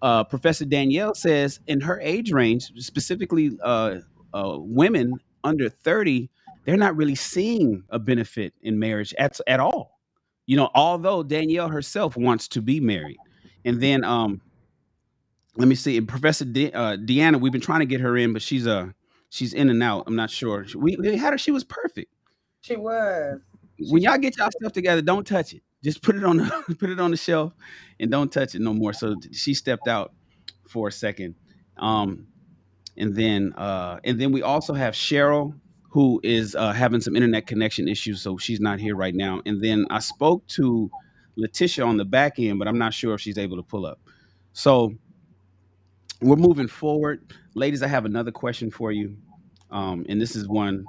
Professor Danielle says in her age range, specifically women under 30, they're not really seeing a benefit in marriage at all. Although Danielle herself wants to be married. And then let me see, Professor Deanna, we've been trying to get her in, but she's in and out. I'm not sure. We had her. She was perfect. She was. She When y'all get y'all stuff together, don't touch it. Just put it on the put it on the shelf and don't touch it no more. So she stepped out for a second. Um, and then we also have Cheryl, who is having some internet connection issues, so she's not here right now. And then I spoke to Letitia on the back end, but I'm not sure if she's able to pull up. So we're moving forward. Ladies, I have another question for you. And this is one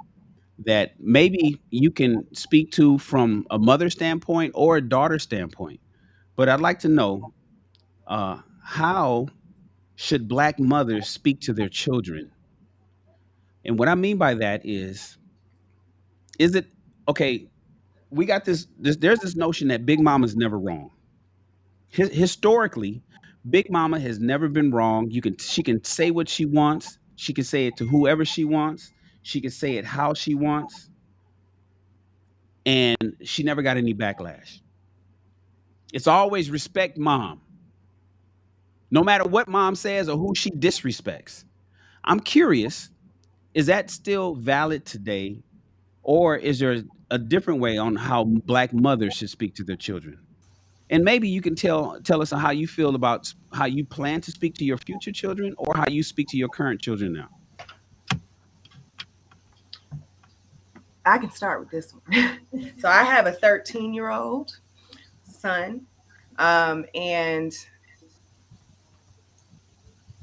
that maybe you can speak to from a mother standpoint or a daughter standpoint. But I'd like to know how should Black mothers speak to their children? And what I mean by that is it okay? We got there's this notion that Big Mama's never wrong. Historically, Big Mama has never been wrong. She can say what she wants. She can say it to whoever she wants. She can say it how she wants, and she never got any backlash. It's always respect mom, no matter what mom says or who she disrespects. I'm curious, is that still valid today, or is there a different way on how Black mothers should speak to their children? And maybe you can tell us how you feel about how you plan to speak to your future children or how you speak to your current children now. I can start with this one. So I have a 13-year-old son, and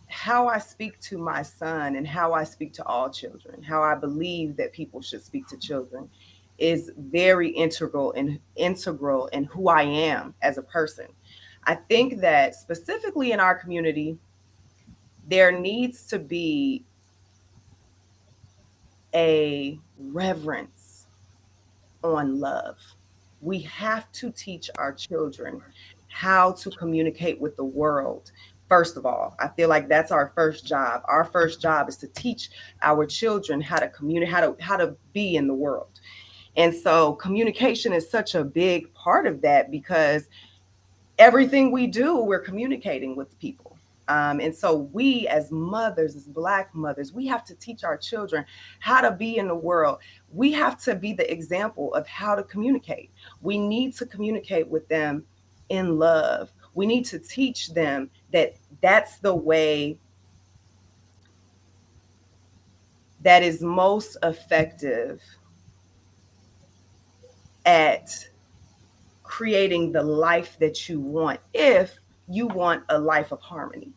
how I speak to my son and how I speak to all children, how I believe that people should speak to children, is very integral in who I am as a person. I think that specifically in our community, there needs to be a reverence on love. We have to teach our children how to communicate with the world. First of all, I feel like that's our first job. Our first job is to teach our children how to communicate, how to be in the world. And so communication is such a big part of that, because everything we do, we're communicating with people. And so we as mothers, as Black mothers, we have to teach our children how to be in the world. We have to be the example of how to communicate. We need to communicate with them in love. We need to teach them that that's the way that is most effective at creating the life that you want, if you want a life of harmony.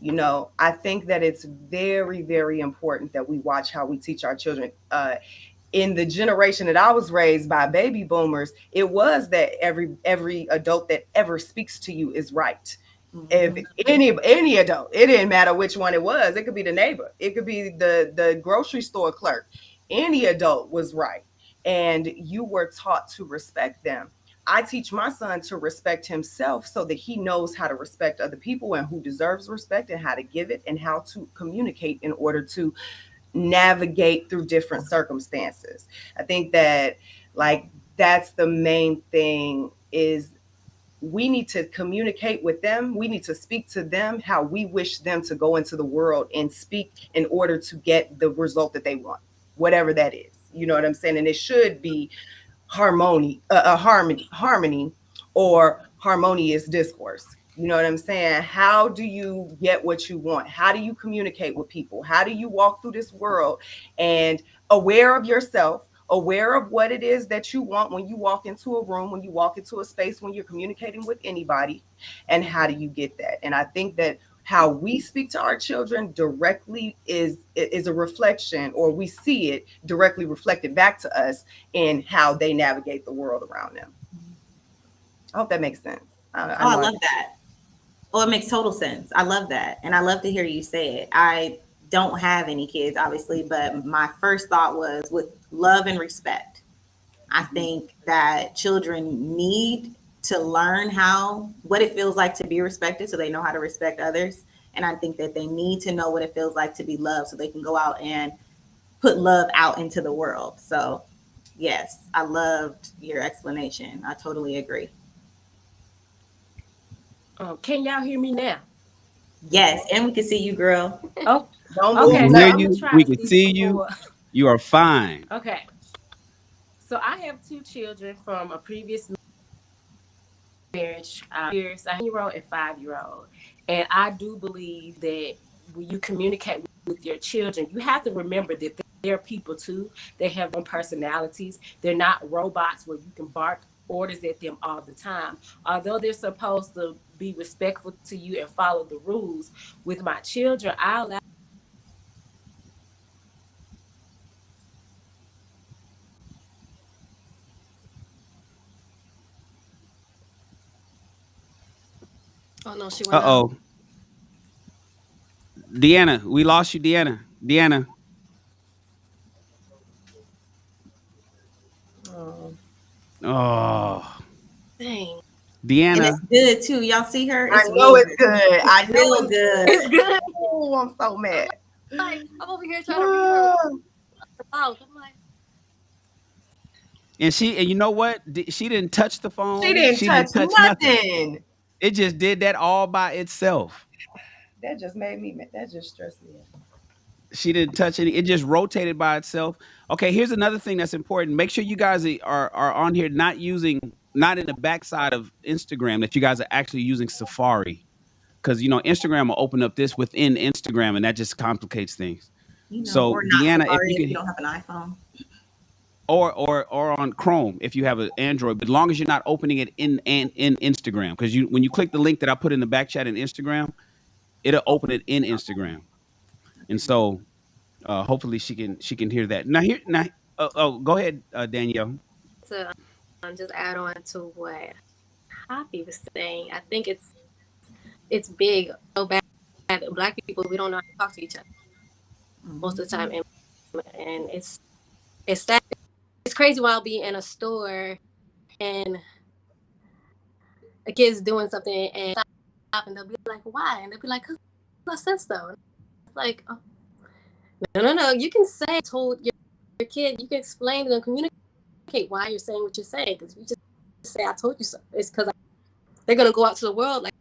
You know, I think that it's very, very important that we watch how we teach our children. In the generation that I was raised by, baby boomers, it was that every adult that ever speaks to you is right. If any adult, it didn't matter which one it was. It could be the neighbor, it could be the grocery store clerk. Any adult was right, and you were taught to respect them. I teach my son to respect himself so that he knows how to respect other people and who deserves respect and how to give it and how to communicate in order to navigate through different circumstances. I think that, like, that's the main thing, is we need to communicate with them. We need to speak to them how we wish them to go into the world and speak in order to get the result that they want, whatever that is. You know what I'm saying? And it should be harmony, or harmonious discourse. You know what I'm saying? How do you get what you want? How do you communicate with people? How do you walk through this world and aware of yourself, aware of what it is that you want when you walk into a room, when you walk into a space, when you're communicating with anybody, and how do you get that? And I think that how we speak to our children directly is a reflection, or we see it directly reflected back to us in how they navigate the world around them. I hope that makes sense. I love that. Oh, it makes total sense. I love that. And I love to hear you say it. I don't have any kids, obviously, but my first thought was with love and respect. I think that children need to learn what it feels like to be respected so they know how to respect others. And I think that they need to know what it feels like to be loved so they can go out and put love out into the world. So yes, I loved your explanation. I totally agree. Can y'all hear me now? Yes, and we can see you, girl. Oh, Don't okay. move We So hear now. I'm gonna you. try We to can speak see you. before. You are fine. Okay. So I have two children from a previous marriage, years, a 7-year-old and 5-year-old. And I do believe that when you communicate with your children, you have to remember that they're people too. They have their own personalities. They're not robots where you can bark orders at them all the time. Although they're supposed to be respectful to you and follow the rules, with my children, I allow Oh no, she went out. Uh-oh. Deanna, we lost you, Deanna. Deanna. Oh. Oh. Dang. And Deanna. it's good too. Y'all see her? I It's know real it's good. good. I know Real it's good. It's good. Oh, I'm so mad. Like I'm over here trying to read her mouth. I'm like, And you know what? She didn't touch the She phone. didn't She touch didn't touch nothing. nothing. It just did that all by itself. That just made me mad. That just stressed me out. She didn't touch any. It just rotated by itself. Okay, here's another thing that's important. Make sure you guys are on here not in the backside of Instagram, that you guys are actually using Safari. Because Instagram will open up this within Instagram, and that just complicates things. So Or not Deanna, if Safari you if you can, don't have an iPhone. or on Chrome if you have an Android, but as long as you're not opening it in Instagram, because when you click the link that I put in the back chat in Instagram, it'll open it in Instagram. And so hopefully she can hear that. Go ahead, Danielle. to just add on to what Happy was saying. I think it's big so bad that Black people, we don't know how to talk to each other most of the time, and it's sad. It's crazy when I'll be in a store and a kid's doing something and stop and they'll be like, why? And they'll be like, 'cause I said so. It's like, oh, no. You can say, told your kid, you can explain to them, communicate why you're saying what you're saying. Because you just say, I told you so. It's because they're going to go out to the world, like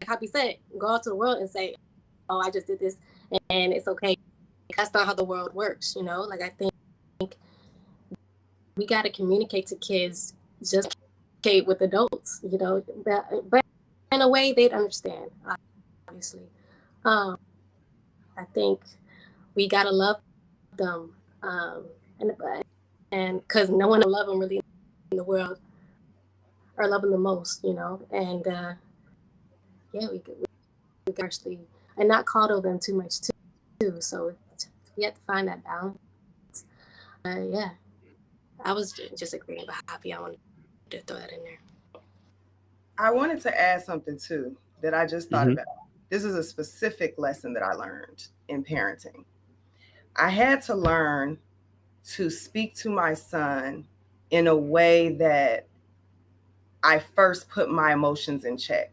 Happy said, go out to the world and say, oh, I just did this and it's okay. That's not how the world works, Like, I think we got to communicate to kids, just communicate with adults, but in a way they'd understand, obviously. I think we got to love them, and because no one will love them really in the world or love them the most, and yeah, we could actually, and not coddle them too much too. So we have to find that balance. Yeah, I was just agreeing about Happy. I wanted to throw that in there. I wanted to add something too that I just thought Hmm. about. This is a specific lesson that I learned in parenting. I had to learn to speak to my son in a way that I first put my emotions in check.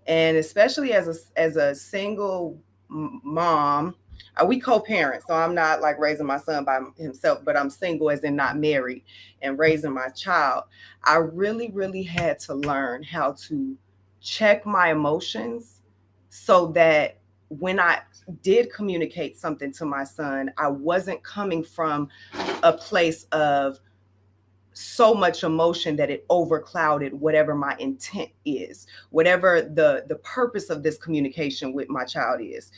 And especially as a single mom, we co-parent, so I'm not like raising my son by himself, but I'm single as in not married and raising my child. I really, really had to learn how to check my emotions so that when I did communicate something to my son, I wasn't coming from a place of so much emotion that it overclouded whatever my intent is, whatever the purpose of this communication with my child is.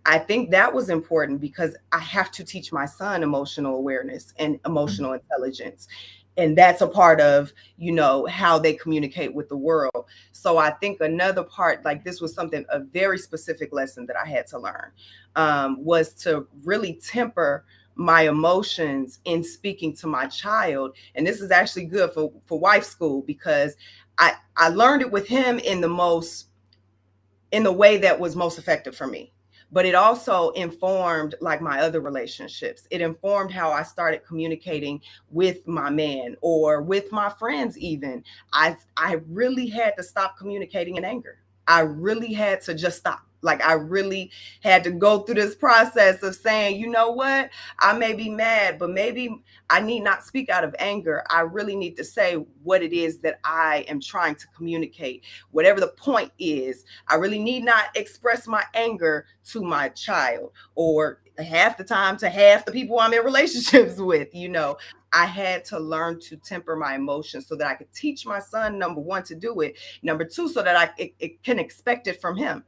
I think that was important because I have to teach my son emotional awareness and emotional intelligence. And that's a part of, how they communicate with the world. So I think another part, like this was a very specific lesson that I had to learn, was to really temper my emotions in speaking to my child. And this is actually good for wife school because I learned it with him in the way that was most effective for me. But it also informed like my other relationships. It informed how I started communicating with my man or with my friends even. I really had to stop communicating in anger. I really had to just stop. Like I really had to go through this process of saying, you know what, I may be mad, but maybe I need not speak out of anger. I really need to say what it is that I am trying to communicate. Whatever the point is, I really need not express my anger to my child or half the time to half the people I'm in relationships with. I had to learn to temper my emotions so that I could teach my son, number one, to do it. Number two, so that it can expect it from him.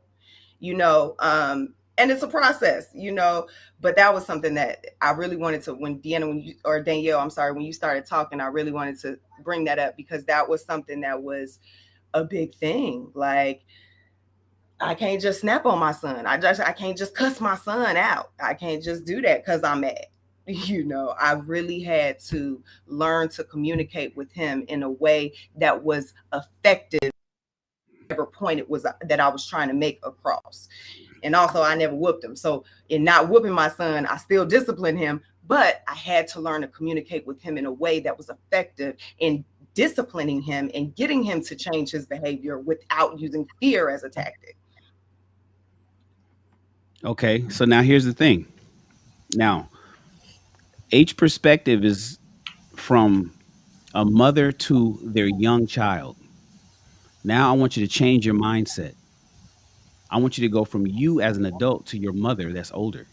and it's a process, you know. But that was something that I really wanted to, when Danielle, I'm sorry, when you started talking, I really wanted to bring that up, because that was something that was a big thing. Like, I can't just snap on my son. I can't just cuss my son out. I can't just do that because I'm mad. You know, I really had to learn to communicate with him in a way that was effective, whatever point it was that I was trying to make across. And also, I never whooped him. So in not whooping my son, I still disciplined him, but I had to learn to communicate with him in a way that was effective in disciplining him and getting him to change his behavior without using fear as a tactic. Okay, so now here's the thing. Now, H perspective is from a mother to their young child. Now I want you to change your mindset. I want you to go from you as an adult to your mother that's older.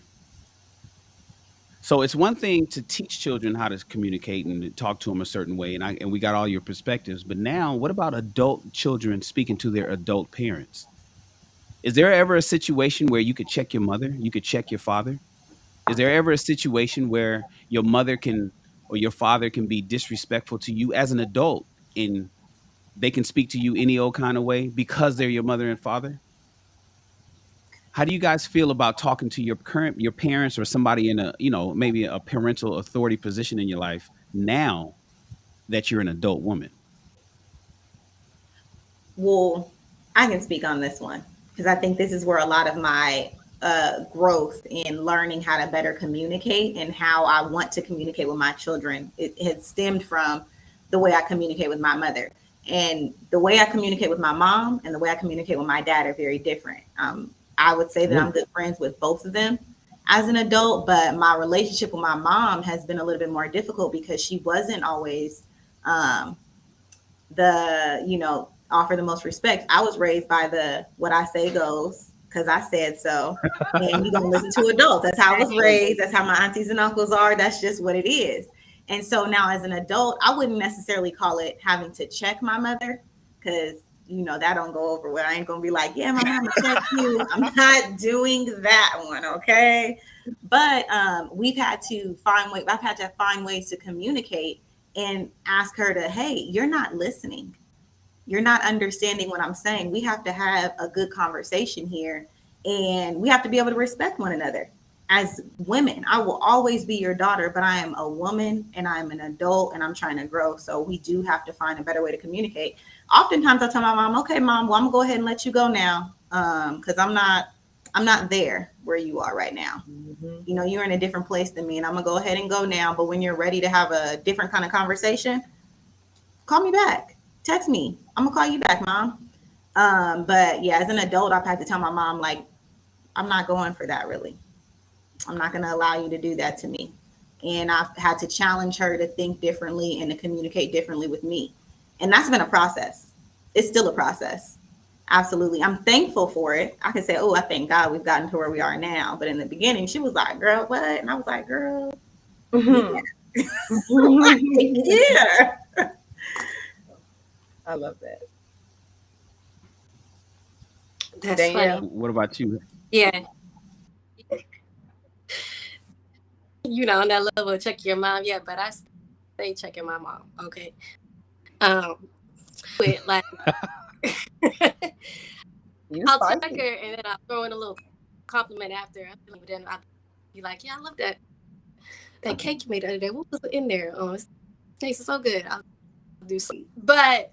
So it's one thing to teach children how to communicate and to talk to them a certain way, and we got all your perspectives. But now, what about adult children speaking to their adult parents? Is there ever a situation where you could check your mother, you could check your father? Is there ever a situation where your mother can or your father can be disrespectful to you as an adult, and they can speak to you any old kind of way because they're your mother and father? How do you guys feel about talking to your parents or somebody in a, maybe a parental authority position in your life now that you're an adult woman? Well, I can speak on this one because I think this is where a lot of my growth in learning how to better communicate and how I want to communicate with my children, it has stemmed from the way I communicate with my mother. And the way I communicate with my mom and the way I communicate with my dad are very different. I would say that I'm good friends with both of them as an adult, but my relationship with my mom has been a little bit more difficult because she wasn't always offer the most respect. I was raised by the what I say goes because I said so. And you're gonna listen to adults. That's how I was raised. That's how my aunties and uncles are. That's just what it is. And so now as an adult, I wouldn't necessarily call it having to check my mother because that don't go over well. I ain't gonna be like, yeah, my mama checked you. I'm not doing that one, okay? But we've had to find ways. I've had to find ways to communicate and ask her to, hey, you're not listening. You're not understanding what I'm saying. We have to have a good conversation here, and we have to be able to respect one another. As women, I will always be your daughter, but I am a woman and I'm an adult and I'm trying to grow. So we do have to find a better way to communicate. Oftentimes I tell my mom, okay, mom, well, I'm gonna go ahead and let you go now. Because I'm not there where you are right now. Mm-hmm. You're in a different place than me, and I'm gonna go ahead and go now. But when you're ready to have a different kind of conversation, call me back. Text me. I'm gonna call you back, mom. But yeah, as an adult, I've had to tell my mom, like, I'm not going for that really. I'm not going to allow you to do that to me. And I've had to challenge her to think differently and to communicate differently with me. And that's been a process. It's still a process. Absolutely. I'm thankful for it. I can say, oh, I thank God we've gotten to where we are now. But in the beginning, she was like, girl, what? And I was like, girl, yeah. Yeah. I love that. That's Danielle. Funny. What about you? Yeah. On that level of check your mom, yeah, but I stay checking my mom, okay? With like, I'll check her and then I'll throw in a little compliment after. But then I'll be like, yeah, I love that cake you made the other day. What was in there? Oh, it tastes so good. I'll do something. But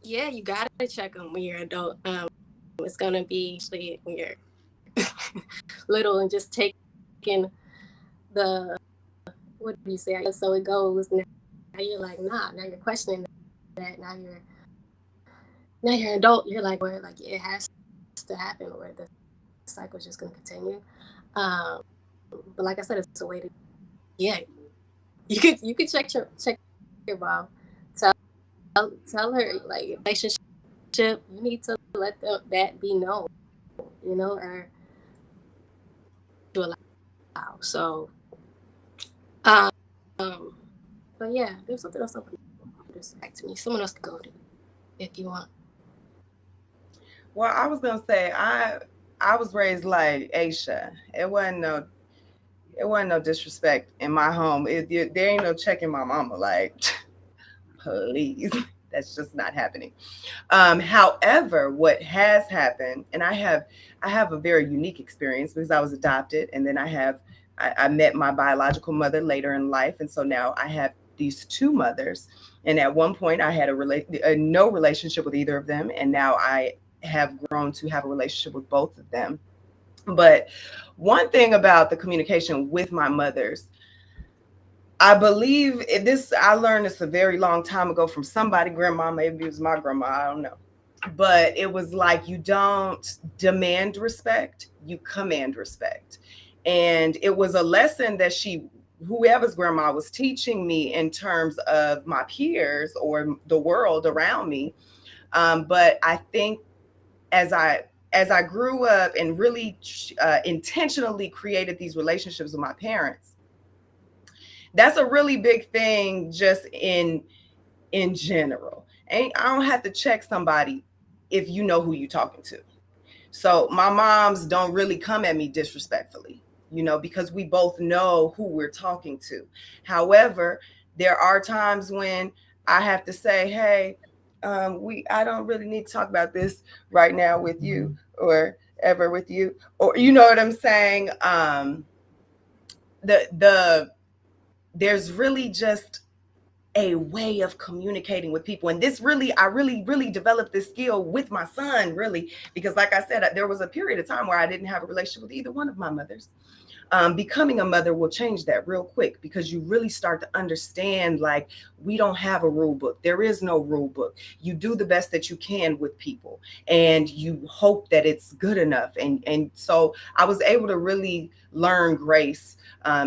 yeah, you gotta check them when you're an adult. It's gonna be actually when you're little and just taking the, what do you say? I guess so it goes. Now you're like, nah. Now you're questioning that. Now you're an adult. You're like, where like it has to happen, or the cycle's just gonna continue. But like I said, it's a way to, yeah. You could check your mom. Tell her like relationship. You need to let that be known, or to allow. So, but yeah, there's something else just back to me. Someone else can go to if you want. Well, I was gonna say I was raised like Aisha. It wasn't no disrespect in my home. There ain't no checking my mama. Like, please, that's just not happening. However, what has happened, and I have a very unique experience because I was adopted, and then I met my biological mother later in life, and so now I have these two mothers. And at one point, I had no relationship with either of them, and now I have grown to have a relationship with both of them. But one thing about the communication with my mothers, I believe this, I learned this a very long time ago from somebody, grandma, maybe it was my grandma, I don't know. But it was like, you don't demand respect, you command respect. And it was a lesson that whoever's grandma was teaching me in terms of my peers or the world around me. But I think as I grew up and really intentionally created these relationships with my parents, that's a really big thing just in general. And I don't have to check somebody if you know who you're talking to. So my moms don't really come at me disrespectfully, because we both know who we're talking to. However, there are times when I have to say, hey, I don't really need to talk about this right now with you or ever with you, or you know what I'm saying. The There's really just a way of communicating with people. And I really developed this skill with my son, really, because like I said, there was a period of time where I didn't have a relationship with either one of my mothers. Becoming a mother will change that real quick, because you really start to understand, like, we don't have a rule book. There is no rule book. You do the best that you can with people, and you hope that it's good enough. And so I was able to really learn grace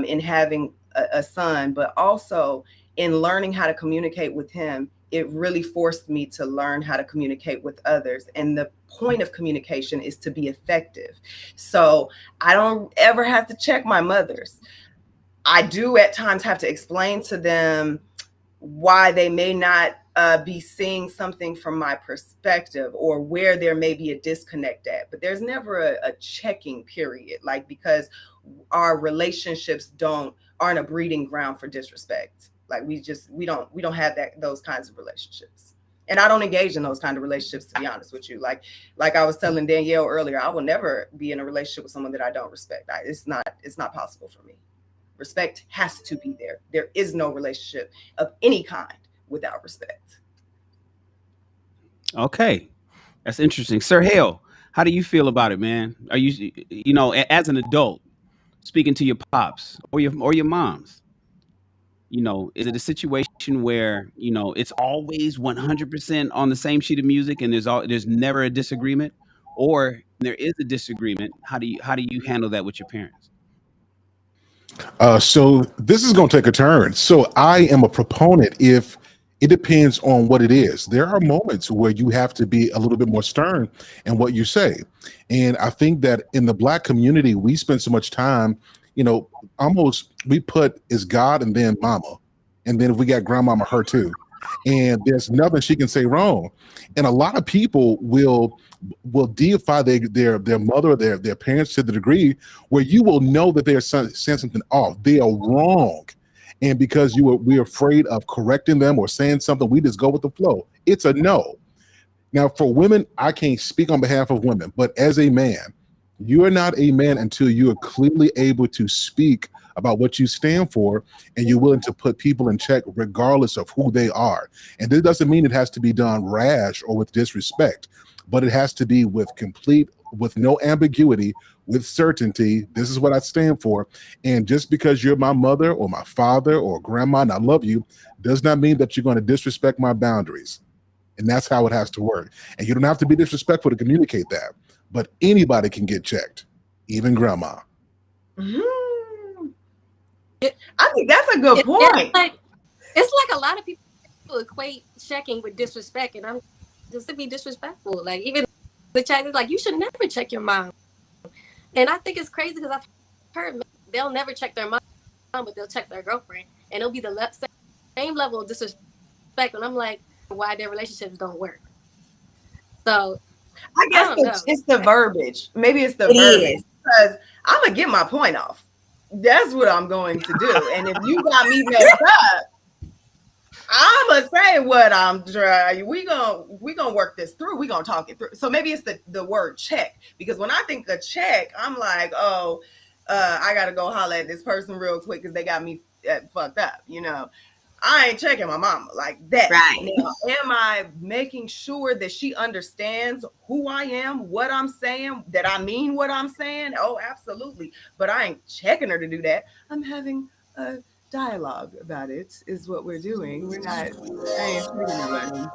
in having a son, but also in learning how to communicate with him. It really forced me to learn how to communicate with others. And the point of communication is to be effective. So I don't ever have to check my mothers. I do at times have to explain to them why they may not be seeing something from my perspective, or where there may be a disconnect at. But there's never a checking period, like, because our relationships aren't a breeding ground for disrespect. Like, we don't have those kinds of relationships. And I don't engage in those kind of relationships, to be honest with you. Like I was telling Danielle earlier, I will never be in a relationship with someone that I don't respect. It's not possible for me. Respect has to be there. There is no relationship of any kind without respect. Okay, that's interesting. Sir Hale, how do you feel about it, man? Are as an adult, speaking to your pops or your moms, is it a situation where it's always 100% on the same sheet of music, and there's never a disagreement, or there is a disagreement? How do you handle that with your parents? So this is going to take a turn. So I am a proponent if it depends on what it is. There are moments where you have to be a little bit more stern in what you say. And I think that in the Black community, we spend so much time, almost we put is God and then mama. And then if we got grandmama, her too. And there's nothing she can say wrong. And a lot of people will deify their mother or their parents to the degree where you will know that they're saying something off. They are wrong. And because we're afraid of correcting them or saying something, we just go with the flow. It's a no. Now, for women, I can't speak on behalf of women, but as a man, you are not a man until you are clearly able to speak about what you stand for, and you're willing to put people in check regardless of who they are. And this doesn't mean it has to be done rash or with disrespect, but it has to be with no ambiguity, with certainty. This is what I stand for. And just because you're my mother or my father or grandma and I love you, does not mean that you're going to disrespect my boundaries. And that's how it has to work. And you don't have to be disrespectful to communicate that. But anybody can get checked, even grandma. I think that's a good point. It's like a lot of people equate checking with disrespect, and I'm just to be disrespectful. Like, even the check is like, you should never check your mom. And I think it's crazy because I've heard they'll never check their mom, but they'll check their girlfriend, and it'll be the same level of disrespect. And I'm like, why their relationships don't work. So I I guess don't know. it's the verbiage. Maybe it's the It verbiage is. because I'm gonna get my point off. That's what I'm going to do. And if you got me messed up, I'm gonna say what I'm trying. We gonna work this through. We gonna talk it through. So maybe it's the word check, because when I think of check, I'm like, oh, I gotta go holler at this person real quick because they got me fucked up. I ain't checking my mama like that. Right. Now, am I making sure that she understands who I am, what I'm saying, that I mean what I'm saying? Oh, absolutely. But I ain't checking her to do that. I'm having a dialogue about it, is what we're doing. We're not, I ain't checking nobody.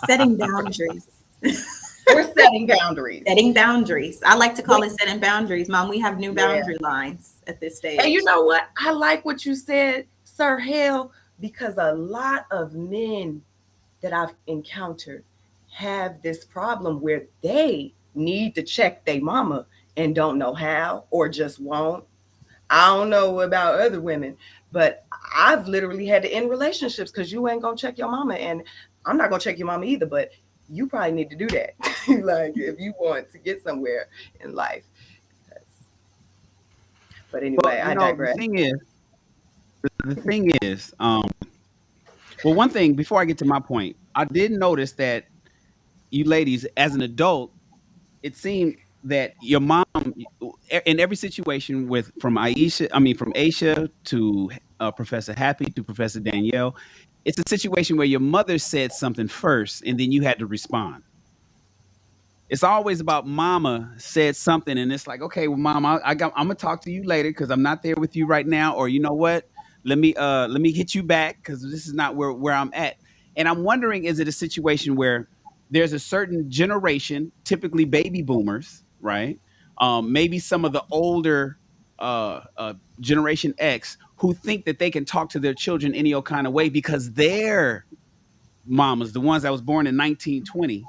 Setting boundaries. We're setting boundaries. Setting boundaries. I like to call it setting boundaries. Mom, we have new Yeah. boundary lines at this And stage. you know what? I like what you said, Sir Hale, because a lot of men that I've encountered have this problem where they need to check their mama and don't know how or just won't. I don't know about other women, but I've literally had to end relationships because you ain't gonna check your mama, and I'm not gonna check your mama either. But you probably need to do that, like if you want to get somewhere in life. But Well, anyway, you I know, the digress. thing is, the thing is, well, one thing before I get to my point, I did notice that you ladies, as an adult, it seemed that your mom, in every situation, with from Aisha to Professor Happy to Professor Danielle, it's a situation where your mother said something first, and then you had to respond. It's always about mama said something, and it's like, okay, well, mom, I'm gonna talk to you later because I'm not there with you right now, or you know what, let me hit you back because this is not where I'm at. And I'm wondering, is it a situation where there's a certain generation, typically baby boomers, right? Maybe some of the older generation X, who think that they can talk to their children any old kind of way because their mamas, the ones that was born in 1920,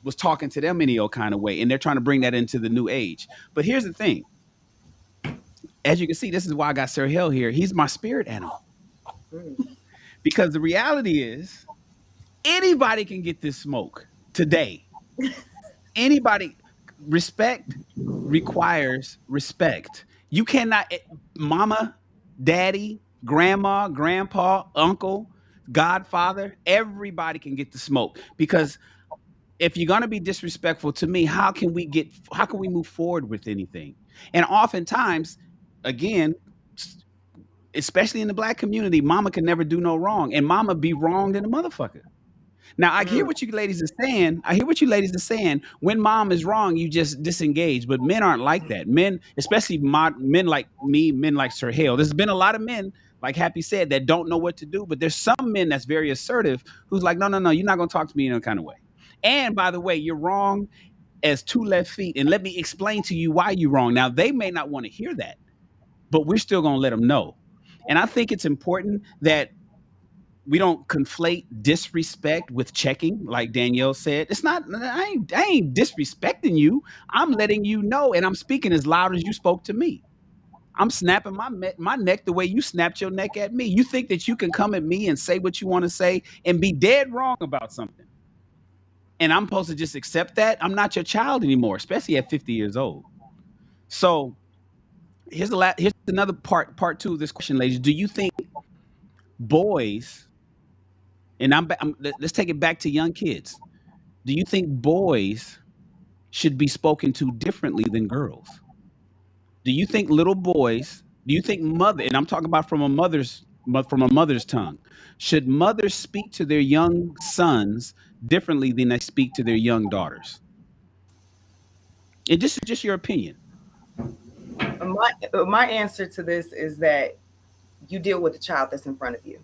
was talking to them any old kind of way, and they're trying to bring that into the new age. But here's the thing: as you can see, this is why I got Sir Hill here. He's my spirit animal, Mm. because the reality is anybody can get this smoke today. Anybody. Respect requires respect. You cannot, mama, daddy, grandma, grandpa, uncle, godfather, everybody can get the smoke, because if you're going to be disrespectful to me, how can we move forward with anything? And oftentimes, again, especially in the black community, mama can never do no wrong, and mama be wronged in a motherfucker. Now, I hear Mm. what you ladies are saying. I hear what you ladies are saying. When mom is wrong, you just disengage. But men aren't like that. Men, especially men like me, men like Sir Hale. There's been a lot of men, like Happy said, that don't know what to do. But there's some men that's very assertive, who's like, no, no, no, you're not going to talk to me in any kind of way. And by the way, you're wrong as two left feet. And let me explain to you why you're wrong. Now, they may not want to hear that, but we're still going to let them know. And I think it's important that we don't conflate disrespect with checking, like Danielle said. It's not. I ain't disrespecting you. I'm letting you know, and I'm speaking as loud as you spoke to me. I'm snapping my neck the way you snapped your neck at me. You think that you can come at me and say what you want to say and be dead wrong about something, and I'm supposed to just accept that? I'm not your child anymore, especially at 50 years old. So here's another part two of this question, ladies. Do you think boys, and let's take it back to young kids. Do you think boys should be spoken to differently than girls? Do you think little boys, do you think mother, and I'm talking about from a mother's tongue, should mothers speak to their young sons differently than they speak to their young daughters? And this is just your opinion. My answer to this is that you deal with the child that's in front of you.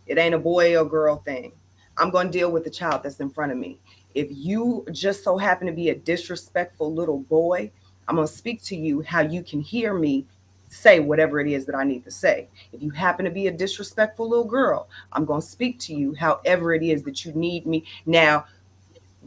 It ain't a boy or girl thing. I'm going to deal with the child that's in front of me. If you just so happen to be a disrespectful little boy, I'm going to speak to you how you can hear me say whatever it is that I need to say. If you happen to be a disrespectful little girl, I'm going to speak to you however it is that you need me. Now,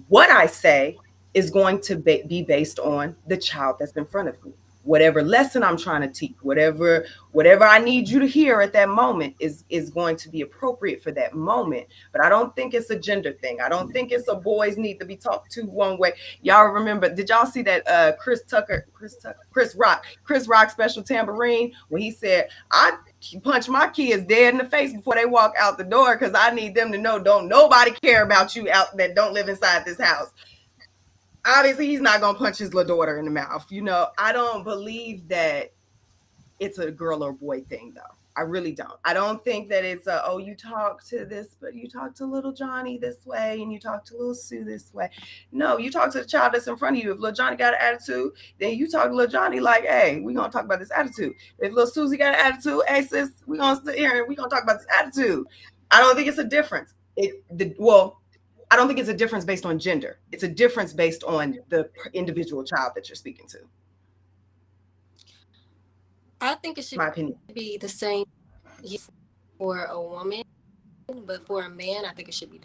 what I say is going to be based on the child that's in front of me. whatever lesson I'm trying to teach, whatever I need you to hear at that moment is going to be appropriate for that moment. But I don't think it's a gender thing. I don't think it's a boys need to be talked to one way. Y'all remember, did y'all see that Chris Rock special Tambourine, when he said, I punch my kids dead in the face before they walk out the door because I need them to know don't nobody care about you out that don't live inside this house. Obviously, he's not going to punch his little daughter in the mouth. You know, I don't believe that it's a girl or boy thing, though. I really don't. I don't think that it's you talk to this, but you talk to little Johnny this way and you talk to little Sue this way. No, you talk to the child that's in front of you. If little Johnny got an attitude, then you talk to little Johnny like, hey, we're going to talk about this attitude. If little Susie got an attitude, hey, sis, we're going to sit here and we're going to talk about this attitude. I don't think it's a difference. I don't think it's a difference based on gender. It's a difference based on the individual child that you're speaking to. I think it should My opinion. be the same for a woman, but for a man, I think it should be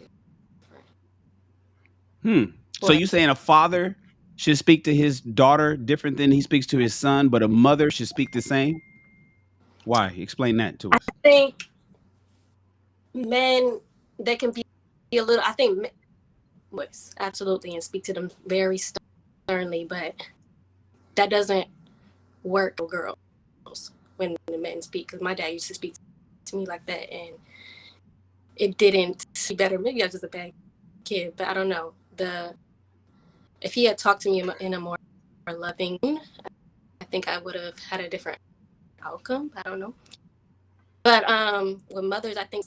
different. So you saying a father should speak to his daughter different than he speaks to his son, but a mother should speak the same? Why? Explain that to us. I think men, they can be a little, I think boys, absolutely, and speak to them very sternly, but that doesn't work for girls when the men speak, because my dad used to speak to me like that, and it didn't be better. Maybe I was just a bad kid, but I don't know. If he had talked to me in a more loving, I think I would have had a different outcome. I don't know. But with mothers, I think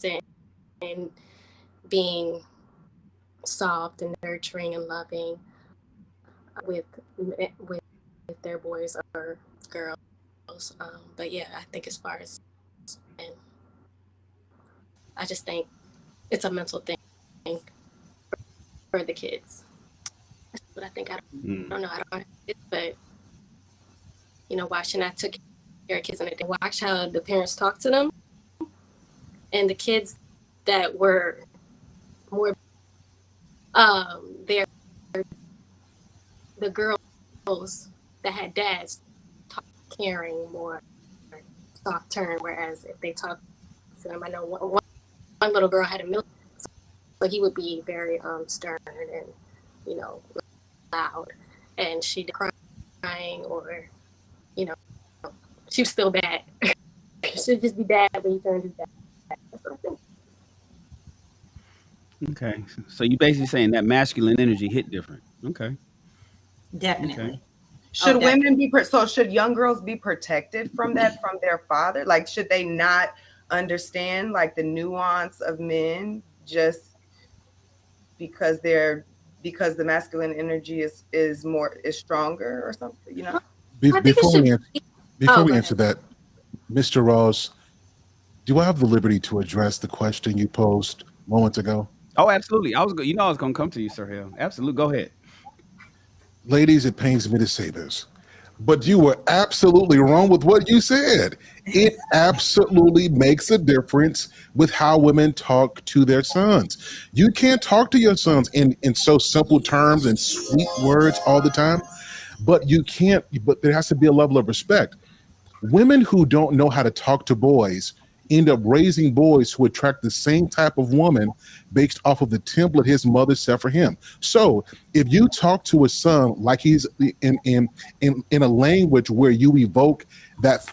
and being soft and nurturing and loving with their boys or girls. But yeah, I think as far as men, I just think it's a mental thing for the kids. That's what I think. I don't know. I don't know, but you know, watching, I took care of kids and I watched how the parents talk to them, and the kids that were more the girls that had dads talk caring, more soft turn, whereas if they talk to them, I know one little girl had a milk, so he would be very stern and, you know, loud, and she crying, or, you know, she was still bad. She'd just be bad, but he turned his back. That's what I think. Okay, so you basically saying that masculine energy hit different. Okay, Definitely. Okay. Should women be should young girls be protected from that from their father? Like, should they not understand like the nuance of men just because the masculine energy is stronger or something? You know. Before we answer that, Mr. Rawls, do I have the liberty to address the question you posed moments ago? Oh, absolutely. I was going to come to you, Sir Hill. Absolutely. Go ahead. Ladies, it pains me to say this, but you were absolutely wrong with what you said. It absolutely makes a difference with how women talk to their sons. You can't talk to your sons in so simple terms and sweet words all the time, but there has to be a level of respect. Women who don't know how to talk to boys end up raising boys who attract the same type of woman based off of the template his mother set for him. So if you talk to a son like he's in a language where you evoke that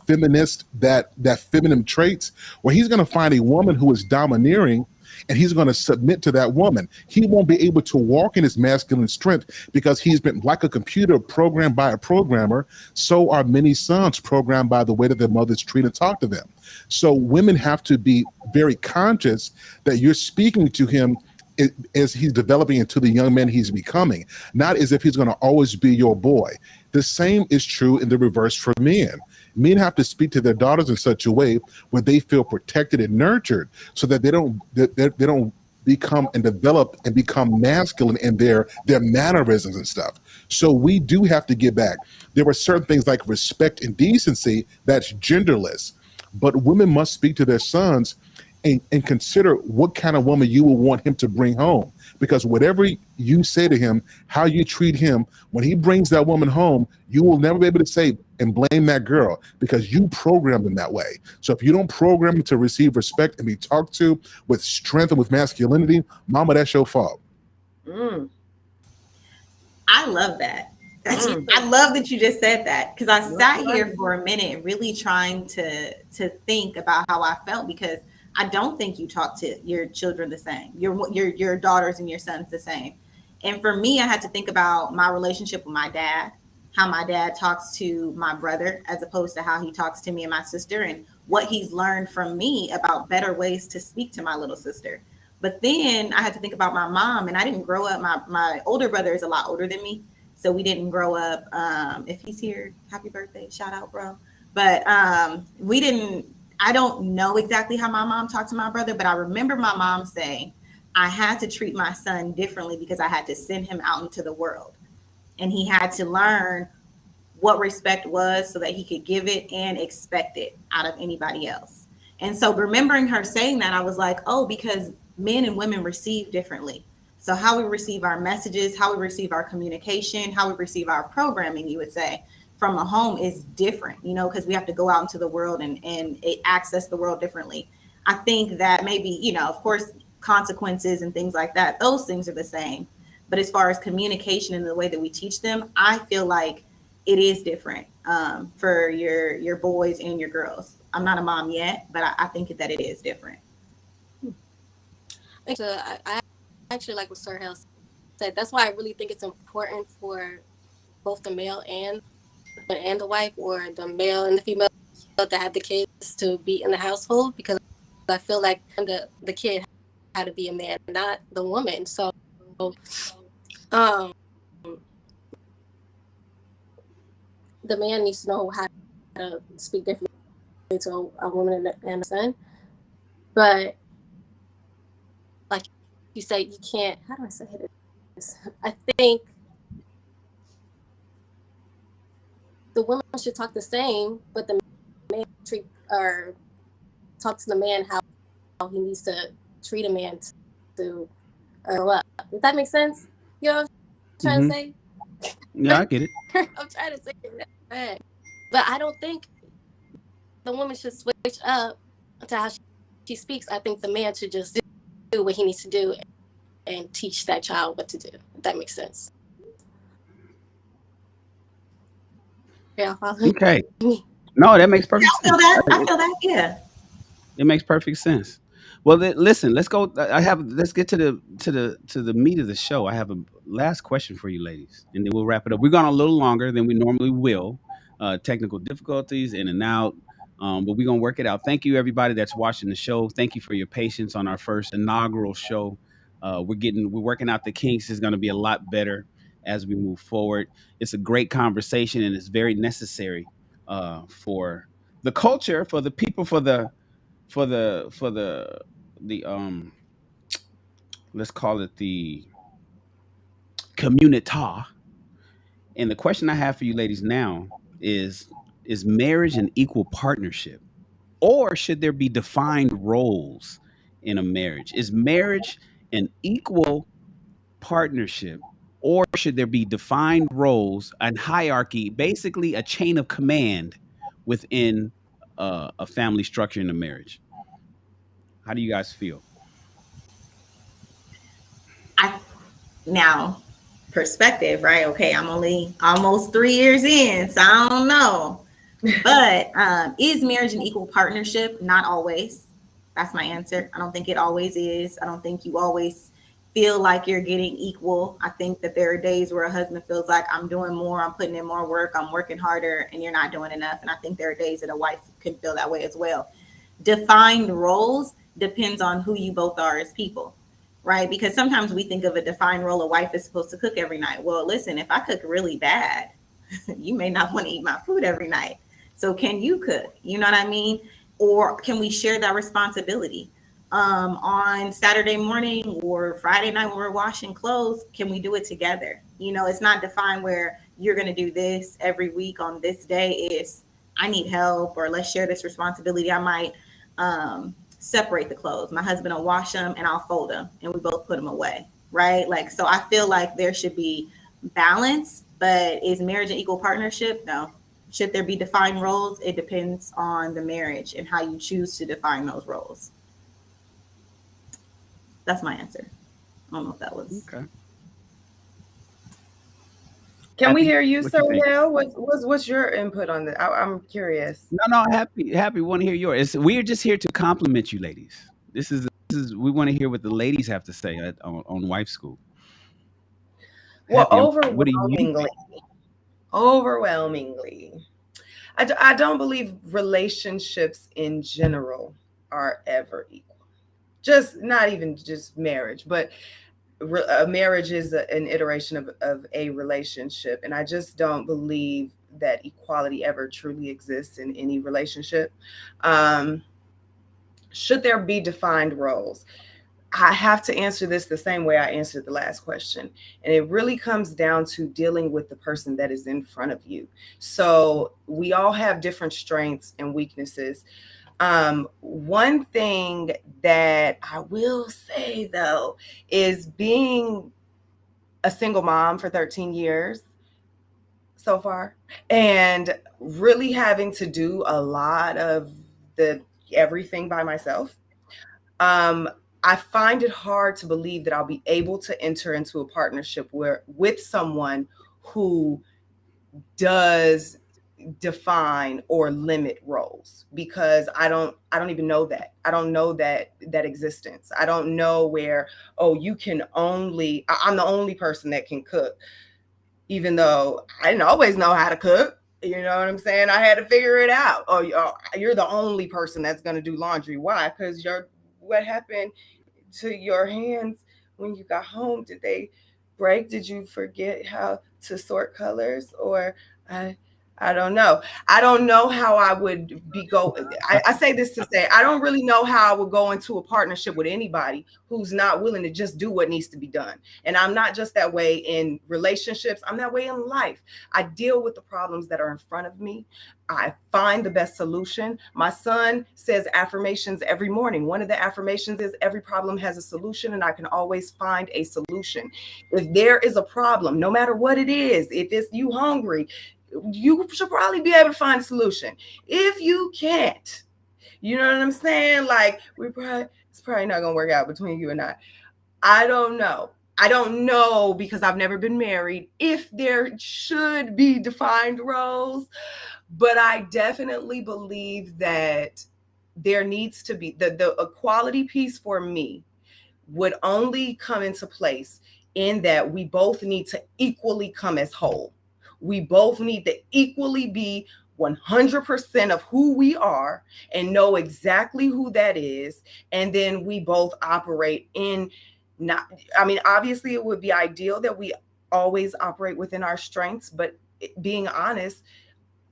feminine traits, where he's going to find a woman who is domineering, and he's going to submit to that woman. He won't be able to walk in his masculine strength because he's been like a computer programmed by a programmer. So are many sons programmed by the way that their mothers treat and talk to them. So women have to be very conscious that you're speaking to him as he's developing into the young man he's becoming, not as if he's going to always be your boy. The same is true in the reverse for men. Men have to speak to their daughters in such a way where they feel protected and nurtured, so that they don't become and develop and become masculine in their mannerisms and stuff. So we do have to get back. There are certain things like respect and decency that's genderless, but women must speak to their sons and consider what kind of woman you will want him to bring home. Because whatever you say to him, how you treat him, when he brings that woman home, you will never be able to say and blame that girl because you programmed him that way. So if you don't program him to receive respect and be talked to with strength and with masculinity, mama, that's your fault. Mm. I love that. Mm. I love that you just said that, because I sat Right. here for a minute really trying to think about how I felt, because I don't think you talk to your children the same, your daughters and your sons the same. And for me, I had to think about my relationship with my dad, how my dad talks to my brother as opposed to how he talks to me and my sister, and what he's learned from me about better ways to speak to my little sister. But then I had to think about my mom, and I didn't grow up. My older brother is a lot older than me, so we didn't grow up. If he's here, happy birthday, shout out, bro. But we didn't. I don't know exactly how my mom talked to my brother, but I remember my mom saying I had to treat my son differently because I had to send him out into the world, and he had to learn what respect was so that he could give it and expect it out of anybody else. And so remembering her saying that, I was like, oh, because men and women receive differently. So how we receive our messages, how we receive our communication, how we receive our programming, you would say, from a home is different, because we have to go out into the world and access the world differently. I think that maybe, of course, consequences and things like that, those things are the same. But as far as communication and the way that we teach them, I feel like it is different for your boys and your girls. I'm not a mom yet, but I think that it is different. I actually like what Sir Hale said. That's why I really think it's important for both the male and the wife, or the male and the female, to have the kids to be in the household, because I feel like the kid had to be a man, not the woman. So the man needs to know how to speak differently to a woman and a son. But like you say, you can't, how do I say this? I think the woman should talk the same, but the man treat or talk to the man how he needs to treat a man to grow up. Does that make sense? You know what I'm trying to say? Yeah, I get it. I'm trying to say it. But I don't think the woman should switch up to how she speaks. I think the man should just do what he needs to do and teach that child what to do. If that makes sense. Yeah, Okay. No, that makes perfect I feel sense. that. Yeah. It makes perfect sense. Well, listen, let's go. Let's get to the meat of the show. I have a last question for you, ladies, and then we'll wrap it up. We're going a little longer than we normally will. Technical difficulties, in and out, but we're gonna work it out. Thank you, everybody that's watching the show. Thank you for your patience on our first inaugural show. We're working out the kinks. It's going to be a lot better as we move forward. It's a great conversation, and it's very necessary for the culture, for the people, for the let's call it the community. And the question I have for you ladies now is marriage an equal partnership, or should there be defined roles in a marriage? Is marriage an equal partnership, or should there be defined roles and hierarchy, basically a chain of command within a family structure in a marriage? How do you guys feel? I now perspective, right? Okay, I'm only almost 3 years in, so I don't know. But is marriage an equal partnership? Not always. That's my answer. I don't think it always is. I don't think you always feel like you're getting equal. I think that there are days where a husband feels like I'm doing more, I'm putting in more work, I'm working harder, and you're not doing enough. And I think there are days that a wife can feel that way as well. Defined roles depends on who you both are as people, right? Because sometimes we think of a defined role, a wife is supposed to cook every night. Well, listen, if I cook really bad, you may not want to eat my food every night. So can you cook? You know what I mean? Or can we share that responsibility? On Saturday morning or Friday night when we're washing clothes, can we do it together? It's not defined where you're going to do this every week on this day. Is I need help, or let's share this responsibility. I might separate the clothes. My husband will wash them and I'll fold them and we both put them away, right? Like, so I feel like there should be balance, but is marriage an equal partnership? No. Should there be defined roles? It depends on the marriage and how you choose to define those roles. That's my answer. I don't know if that was Okay. Can we Happy? hear you, What Sir you think? Will? What's your input on this? I'm curious. No, happy. Want to hear yours. We're just here to compliment you, ladies. This is we want to hear what the ladies have to say on wife school. Well, Happy. What do you think? overwhelmingly, I don't believe relationships in general are ever equal. Just not even just marriage, but a marriage is an iteration of a relationship. And I just don't believe that equality ever truly exists in any relationship. Um, should there be defined roles? I have to answer this the same way I answered the last question. And it really comes down to dealing with the person that is in front of you. So we all have different strengths and weaknesses. One thing that I will say though is being a single mom for 13 years so far and really having to do a lot of the everything by myself. Um, I find it hard to believe that I'll be able to enter into a partnership where with someone who does define or limit roles, because I don't even know that. I don't know that existence. I don't know where, oh, you can only I'm the only person that can cook, even though I didn't always know how to cook. You know what I'm saying? I had to figure it out. Oh, you're the only person that's going to do laundry. Why? Because what happened to your hands when you got home? Did they break? Did you forget how to sort colors? Or I I don't know. I don't know how I would I say this to say I don't really know how I would go into a partnership with anybody who's not willing to just do what needs to be done. And I'm not just that way in relationships, I'm that way in life. I deal with the problems that are in front of me. I find the best solution. My son says affirmations every morning. One of the affirmations is every problem has a solution, and I can always find a solution. If there is a problem, no matter what it is, if it's you hungry, you should probably be able to find a solution. If you can't, you know what I'm saying? Like it's probably not gonna work out between you and I. I don't know. I don't know because I've never been married if there should be defined roles, but I definitely believe that there needs to be the equality piece for me would only come into place in that we both need to equally come as whole. We both need to equally be 100% of who we are and know exactly who that is. And then we both operate in not, I mean, obviously it would be ideal that we always operate within our strengths, but being honest,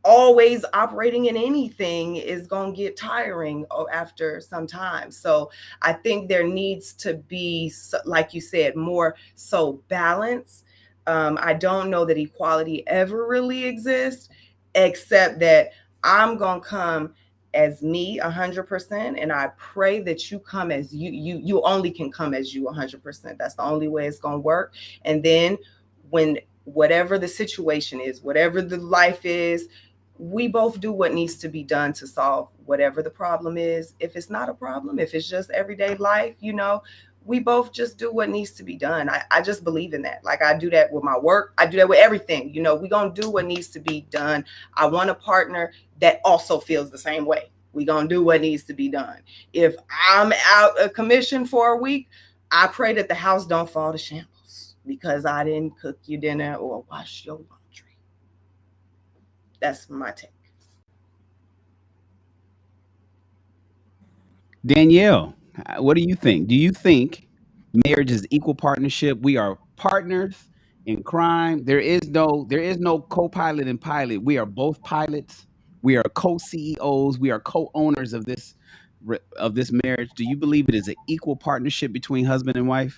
always operating in anything is going to get tiring after some time. So I think there needs to be, like you said, more so balance. I don't know that equality ever really exists, except that I'm going to come as me 100%, and I pray that you come as you only can come as you 100%. That's the only way it's going to work. And then when whatever the situation is, whatever the life is, we both do what needs to be done to solve whatever the problem is. If it's not a problem, if it's just everyday life, we both just do what needs to be done. I just believe in that. Like I do that with my work. I do that with everything. We're going to do what needs to be done. I want a partner that also feels the same way. We're going to do what needs to be done. If I'm out of commission for a week, I pray that the house don't fall to shambles because I didn't cook your dinner or wash your laundry. That's my take. Danielle, what do you think? Do you think marriage is equal partnership? We are partners in crime. There is no co-pilot and pilot. We are both pilots. We are co-CEOs. We are co-owners of this marriage. Do you believe it is an equal partnership between husband and wife,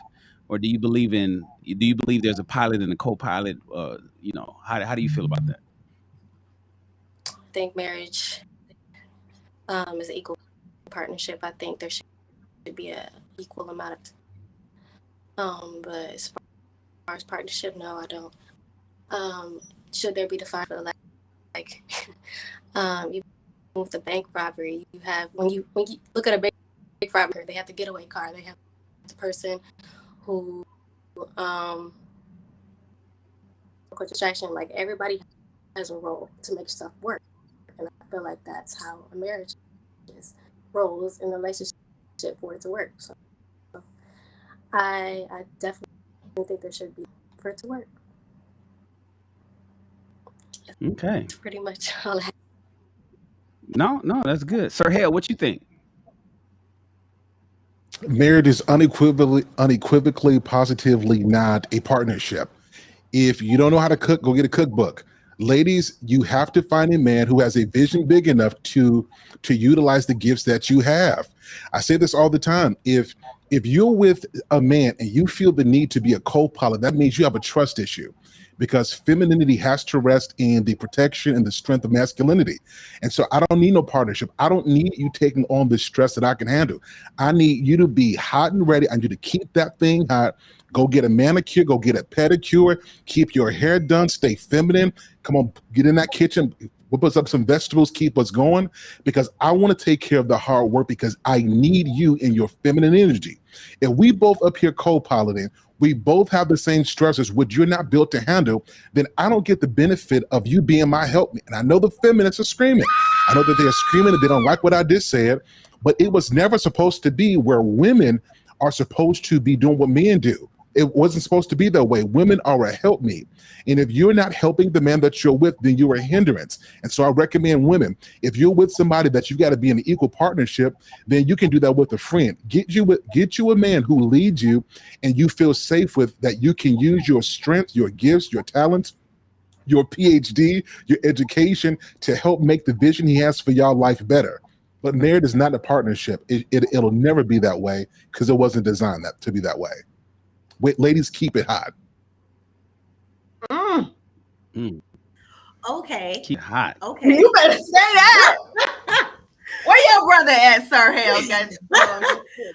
or do you believe there's a pilot and a co-pilot? How do you feel about that? I think marriage is equal. partnership. I think there should be a equal amount of, but as far as partnership, no, I don't. Should there be defined for like even with the bank robbery, you have when you look at a bank robbery, they have the getaway car, they have the person who distraction. Like everybody has a role to make stuff work, and I feel like that's how a marriage is, roles in a relationship for it to work. So I definitely think there should be for it to work. Okay. That's pretty much all I have. No, that's good. Sir Hale, what you think? Marriage is unequivocally, positively not a partnership. If you don't know how to cook, go get a cookbook. Ladies, you have to find a man who has a vision big enough to utilize the gifts that you have. I say this all the time. If you're with a man and you feel the need to be a co-pilot, that means you have a trust issue, because femininity has to rest in the protection and the strength of masculinity. And so I don't need no partnership. I don't need you taking on the stress that I can handle. I need you to be hot and ready. I need you to keep that thing hot. Go get a manicure, go get a pedicure, keep your hair done, stay feminine. Come on, get in that kitchen, whip us up some vegetables, keep us going, because I want to take care of the hard work, because I need you in your feminine energy. If we both up here co-piloting, we both have the same stressors, which you're not built to handle, then I don't get the benefit of you being my helpmate. And I know the feminists are screaming. I know that they're screaming and they don't like what I just said, but it was never supposed to be where women are supposed to be doing what men do. It wasn't supposed to be that way. Women are a helpmeet. And if you're not helping the man that you're with, then you're a hindrance. And so I recommend women, if you're with somebody that you've got to be in an equal partnership, then you can do that with a friend. Get you a man who leads you and you feel safe with, that you can use your strength, your gifts, your talents, your PhD, your education to help make the vision he has for y'all life better. But marriage is not a partnership. It'll never be that way, because it wasn't designed to be that way. Wait, ladies, keep it hot. Okay. Keep it hot. Okay. You better say that. Where your brother at, Sir Hale?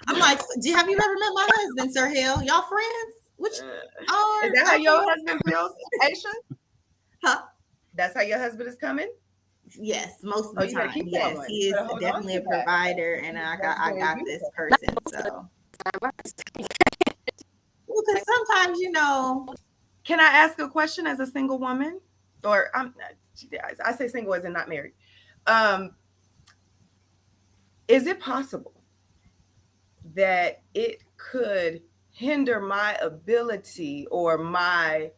I'm like, have you ever met my husband, Sir Hale? Y'all friends? Which Is that how your husband feels, Aisha? Huh? That's how your husband is coming? Yes, most of the you gotta time. keep Yes, going. he You is better hold on definitely to a that. provider, and I got this person. So, well, because sometimes, Can I ask a question as a single woman? Or I say single as in not married. Is it possible that it could hinder my ability or my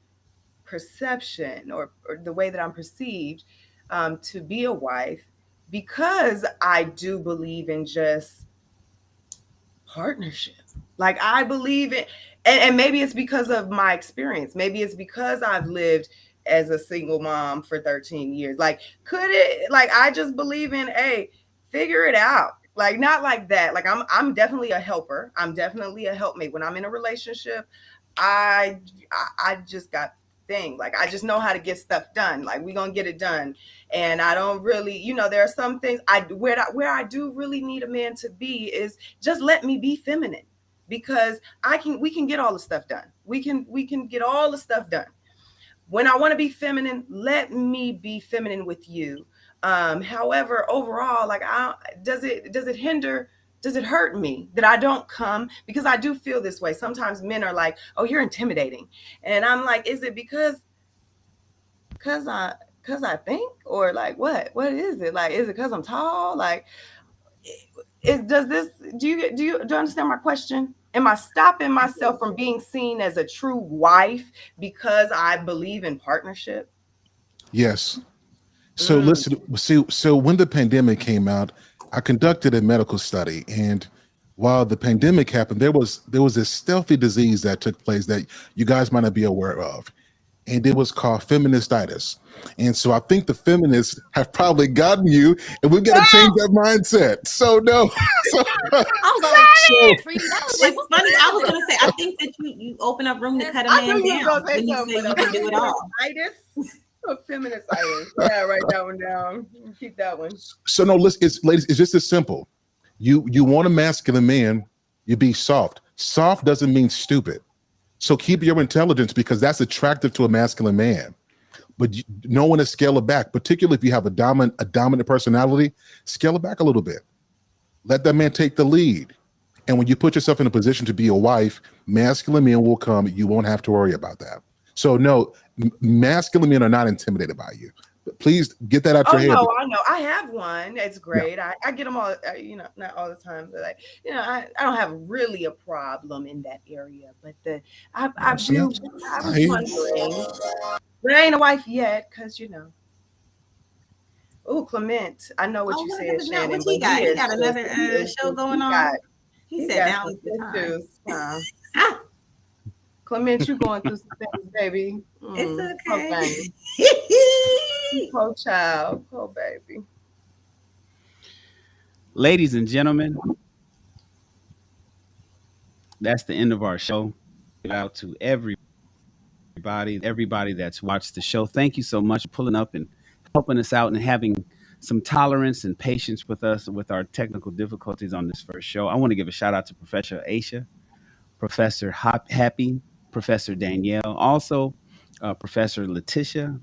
perception or the way that I'm perceived to be a wife, because I do believe in just partnership? Like I believe it, and maybe it's because of my experience. Maybe it's because I've lived as a single mom for 13 years. Like, could it, like, I just believe in, hey, figure it out. Like, not like that. Like, I'm definitely a helper. I'm definitely a helpmate. When I'm in a relationship, I just got thing. Like, I just know how to get stuff done. Like, we gonna get it done. And I don't really, there are some things where I do really need a man to be is just let me be feminine, because we can get all the stuff done. We can get all the stuff done. When I want to be feminine, let me be feminine with you. However, overall, like, does it hinder? Does it hurt me that I don't come? Because I do feel this way. Sometimes men are like, "Oh, you're intimidating," and I'm like, "Is it because I think, or like what? What is it? Like, is it because I'm tall? Like, do you understand my question? Am I stopping myself from being seen as a true wife because I believe in partnership?" Yes. So listen, so when the pandemic came out, I conducted a medical study, and while the pandemic happened, there was this stealthy disease that took place that you guys might not be aware of, and it was called feministitis. And so I think the feminists have probably gotten you, and we've got to change that mindset. So no, so, I was like, it's funny. I was gonna say, I think that you open up room to cut a man down when you say you can do it all. Feminist itis. Yeah, write that one down. Keep that one. So no, listen, ladies, it's just as simple. You want a masculine man, you be soft. Soft doesn't mean stupid. So keep your intelligence because that's attractive to a masculine man. But no one to scale it back, particularly if you have a dominant personality. Scale it back a little bit. Let that man take the lead. And when you put yourself in a position to be a wife, masculine men will come. You won't have to worry about that. So no, masculine men are not intimidated by you. Please get that out your head. No, I know. I have one. It's great. Yeah. I get them all, not all the time, but I don't have really a problem in that area. But I was wondering, but I ain't a wife yet, because Oh, Clement, I know what you said, Shannon. What he got? He got another show going on. He said now is the time. Clement, you going through some things, baby. It's okay. Poor child, poor baby. Ladies and gentlemen, that's the end of our show. Out to everybody that's watched the show. Thank you so much for pulling up and helping us out and having some tolerance and patience with us with our technical difficulties on this first show. I want to give a shout out to Professor Aisha, Professor Happy, Professor Danielle, also Professor Letitia,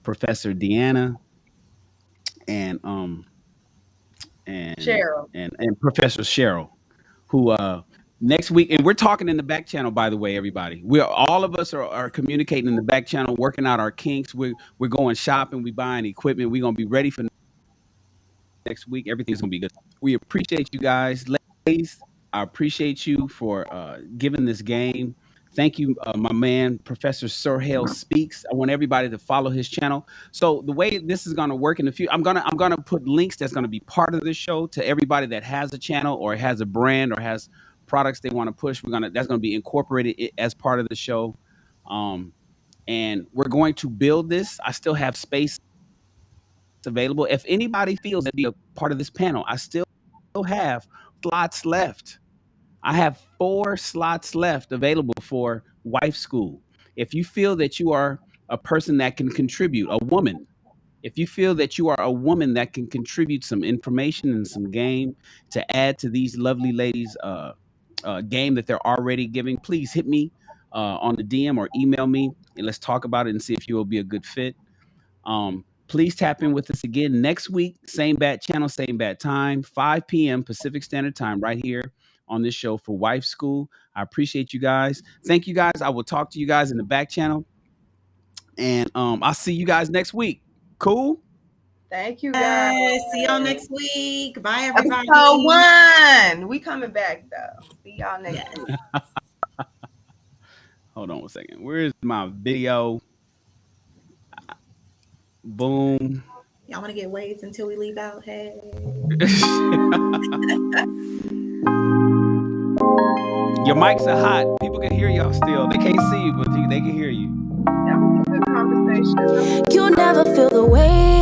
Professor Deanna, and Cheryl and Professor Cheryl, who next week, and we're talking in the back channel, by the way, everybody. All of us are communicating in the back channel, working out our kinks. We're going shopping, we buying equipment. We're gonna be ready for next week. Everything's gonna be good. We appreciate you guys, ladies. I appreciate you for giving this game. Thank you, my man, Professor Sir Hale Speaks. I want everybody to follow his channel. So the way this is going to work in the future, I'm gonna put links that's going to be part of this show to everybody that has a channel or has a brand or has products they want to push. That's going to be incorporated as part of the show, and we're going to build this. I still have space available. If anybody feels to be a part of this panel, I still have slots left. I have 4 slots left available for Wife School. If you feel that you are a person that can contribute, a woman, if you feel that you are a woman that can contribute some information and some game to add to these lovely ladies' game that they're already giving, please hit me on the DM or email me and let's talk about it and see if you will be a good fit. Please tap in with us again next week. Same bat channel, same bat time, 5 p.m. Pacific Standard Time, right here on this show for Wife School. I appreciate you guys. Thank you guys. I will talk to you guys in the back channel. And I'll see you guys next week. Cool? Thank you guys. See y'all next week. Bye, everybody. Episode 1. We coming back though. See y'all next week. Hold on 1 second. Where's my video? Boom. Y'all want to get waves until we leave out? Hey. Your mics are hot. People can hear y'all still. They can't see you, but they can hear you. That was a good conversation. You never feel the way